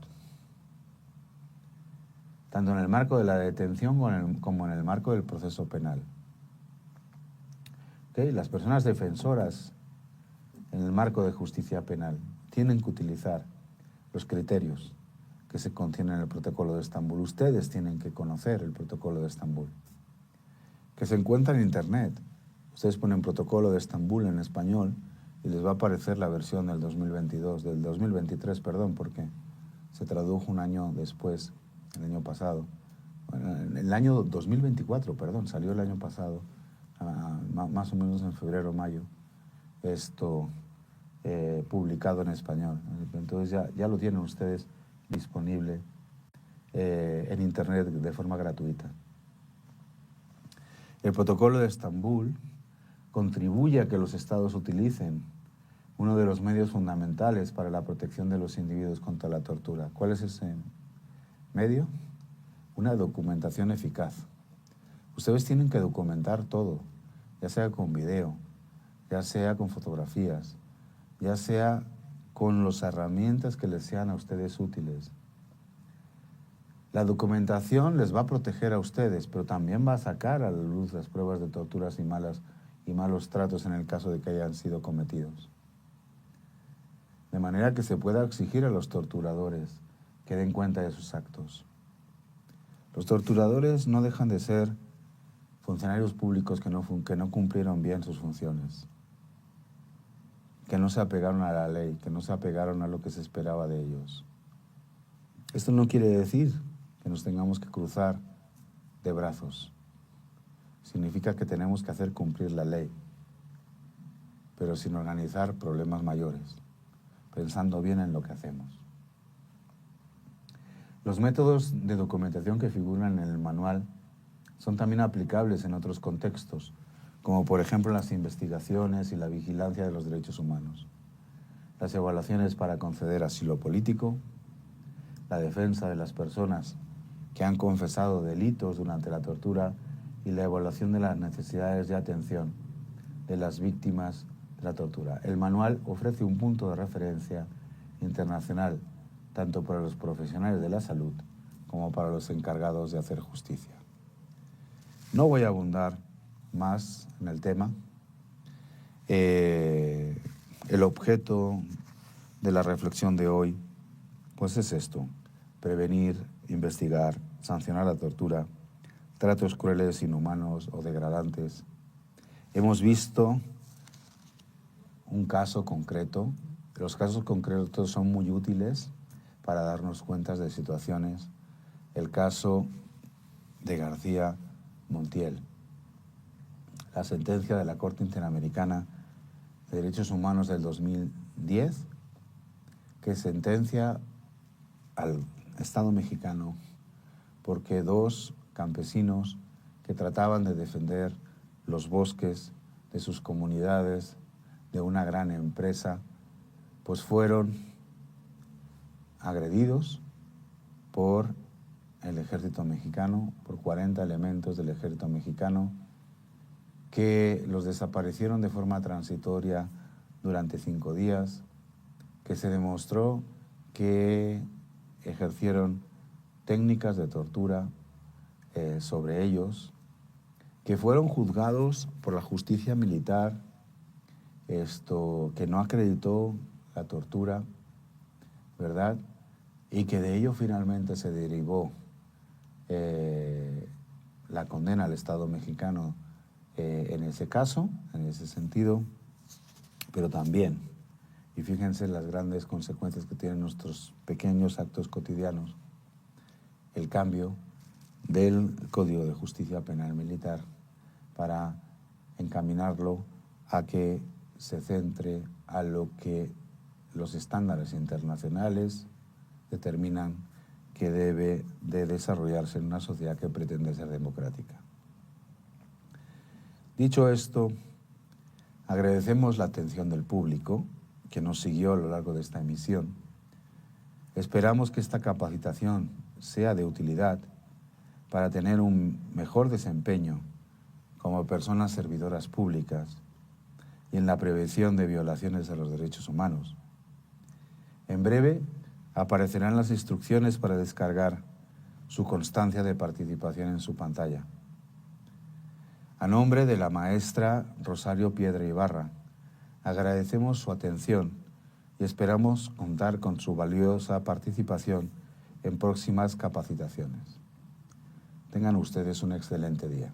tanto en el marco de la detención como en el marco del proceso penal. ¿Okay? Las personas defensoras en el marco de justicia penal tienen que utilizar los criterios que se contienen en el Protocolo de Estambul. Ustedes tienen que conocer el Protocolo de Estambul, que se encuentra en Internet. Ustedes ponen Protocolo de Estambul en español y les va a aparecer la versión del 2023, porque se tradujo un año después, el año pasado. Bueno, el año 2024, salió el año pasado, más o menos en febrero o mayo, esto publicado en español. Entonces ya lo tienen ustedes disponible en Internet de forma gratuita. El Protocolo de Estambul contribuye a que los estados utilicen uno de los medios fundamentales para la protección de los individuos contra la tortura. ¿Cuál es ese medio? Una documentación eficaz. Ustedes tienen que documentar todo, ya sea con video, ya sea con fotografías, ya sea con las herramientas que les sean a ustedes útiles. La documentación les va a proteger a ustedes, pero también va a sacar a la luz las pruebas de torturas y malos tratos en el caso de que hayan sido cometidos. De manera que se pueda exigir a los torturadores que den cuenta de sus actos. Los torturadores no dejan de ser funcionarios públicos que no cumplieron bien sus funciones, que no se apegaron a la ley, que no se apegaron a lo que se esperaba de ellos. Esto no quiere decir que nos tengamos que cruzar de brazos. Significa que tenemos que hacer cumplir la ley, pero sin organizar problemas mayores, pensando bien en lo que hacemos. Los métodos de documentación que figuran en el manual son también aplicables en otros contextos, como por ejemplo las investigaciones y la vigilancia de los derechos humanos, las evaluaciones para conceder asilo político, la defensa de las personas que han confesado delitos durante la tortura y la evaluación de las necesidades de atención de las víctimas de la tortura. El manual ofrece un punto de referencia internacional tanto para los profesionales de la salud como para los encargados de hacer justicia. No voy a abundar más en el tema. El objeto de la reflexión de hoy, pues es esto: prevenir, investigar, sancionar la tortura, tratos crueles, inhumanos o degradantes. Hemos visto un caso concreto. Los casos concretos son muy útiles para darnos cuenta de situaciones. El caso de García Montiel, la sentencia de la Corte Interamericana de Derechos Humanos del 2010, que sentencia al Estado mexicano porque dos campesinos que trataban de defender los bosques de sus comunidades de una gran empresa, pues fueron agredidos por el ejército mexicano, por 40 elementos del ejército mexicano, que los desaparecieron de forma transitoria durante 5 días, que se demostró que ejercieron técnicas de tortura sobre ellos, que fueron juzgados por la justicia militar, que no acreditó la tortura, ¿verdad? Y que de ello finalmente se derivó la condena al Estado mexicano en ese caso, en ese sentido, pero también, y fíjense las grandes consecuencias que tienen nuestros pequeños actos cotidianos, el cambio del Código de Justicia Penal Militar para encaminarlo a que se centre a lo que los estándares internacionales determinan que debe de desarrollarse en una sociedad que pretende ser democrática. Dicho esto, agradecemos la atención del público que nos siguió a lo largo de esta emisión. Esperamos que esta capacitación sea de utilidad para tener un mejor desempeño como personas servidoras públicas y en la prevención de violaciones de los derechos humanos. En breve aparecerán las instrucciones para descargar su constancia de participación en su pantalla. A nombre de la maestra Rosario Piedra Ibarra, agradecemos su atención y esperamos contar con su valiosa participación en próximas capacitaciones. Tengan ustedes un excelente día.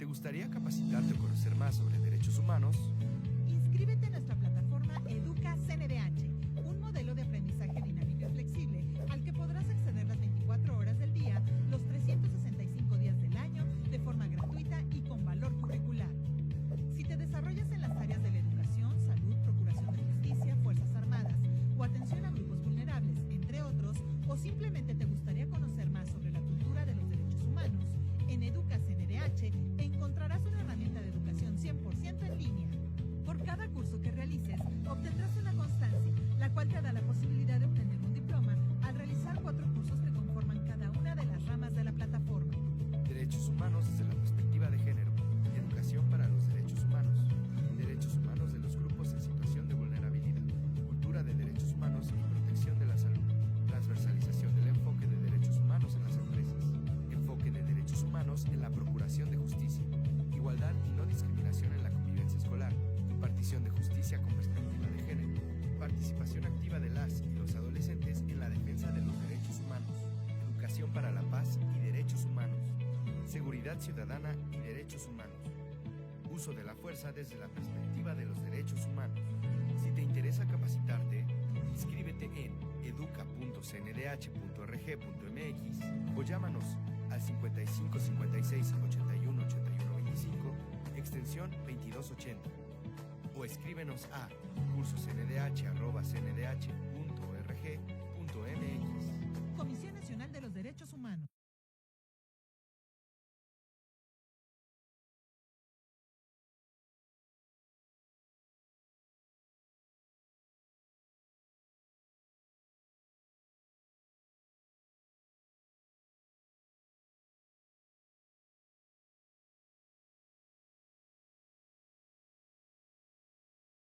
¿Te gustaría capacitarte o conocer más sobre derechos humanos? Inscríbete en nuestra plataforma Educa CNDH, un modelo de aprendizaje dinámico y flexible al que podrás acceder las 24 horas del día, los 365 días del año, de forma gratuita y con valor curricular. Si te desarrollas en las áreas de la educación, salud, procuración de justicia, Fuerzas Armadas o atención a grupos vulnerables, entre otros, o simplemente te gustaría conocer más sobre la cultura de los derechos humanos, en Educa CNDH encontrarás una herramienta de educación 100% en línea. Por cada curso que realices, obtendrás una constancia, la cual te da la posibilidad de obtener un diploma al realizar 4 cursos que conforman cada una de las ramas de la plataforma. Derechos humanos desde la perspectiva de género. Educación para los derechos humanos. Derechos humanos de los grupos en situación de vulnerabilidad. Cultura de derechos humanos y protección de la salud. Transversalización del enfoque de derechos humanos en las empresas. Enfoque de derechos humanos en la procuración de justicia. Igualdad y no discriminación en la convivencia escolar. Impartición de justicia con perspectiva de género. Participación activa de las y los adolescentes en la defensa de los derechos humanos. Educación para la paz y derechos humanos. Seguridad ciudadana y derechos humanos. Uso de la fuerza desde la perspectiva de los derechos humanos. Si te interesa capacitarte, inscríbete en educa.cndh.org.mx o llámanos al 55 56 81 81 25, extensión 2280. O escríbenos a cursosndh@cndh.org.mx. Comisión Nacional de los Derechos Humanos.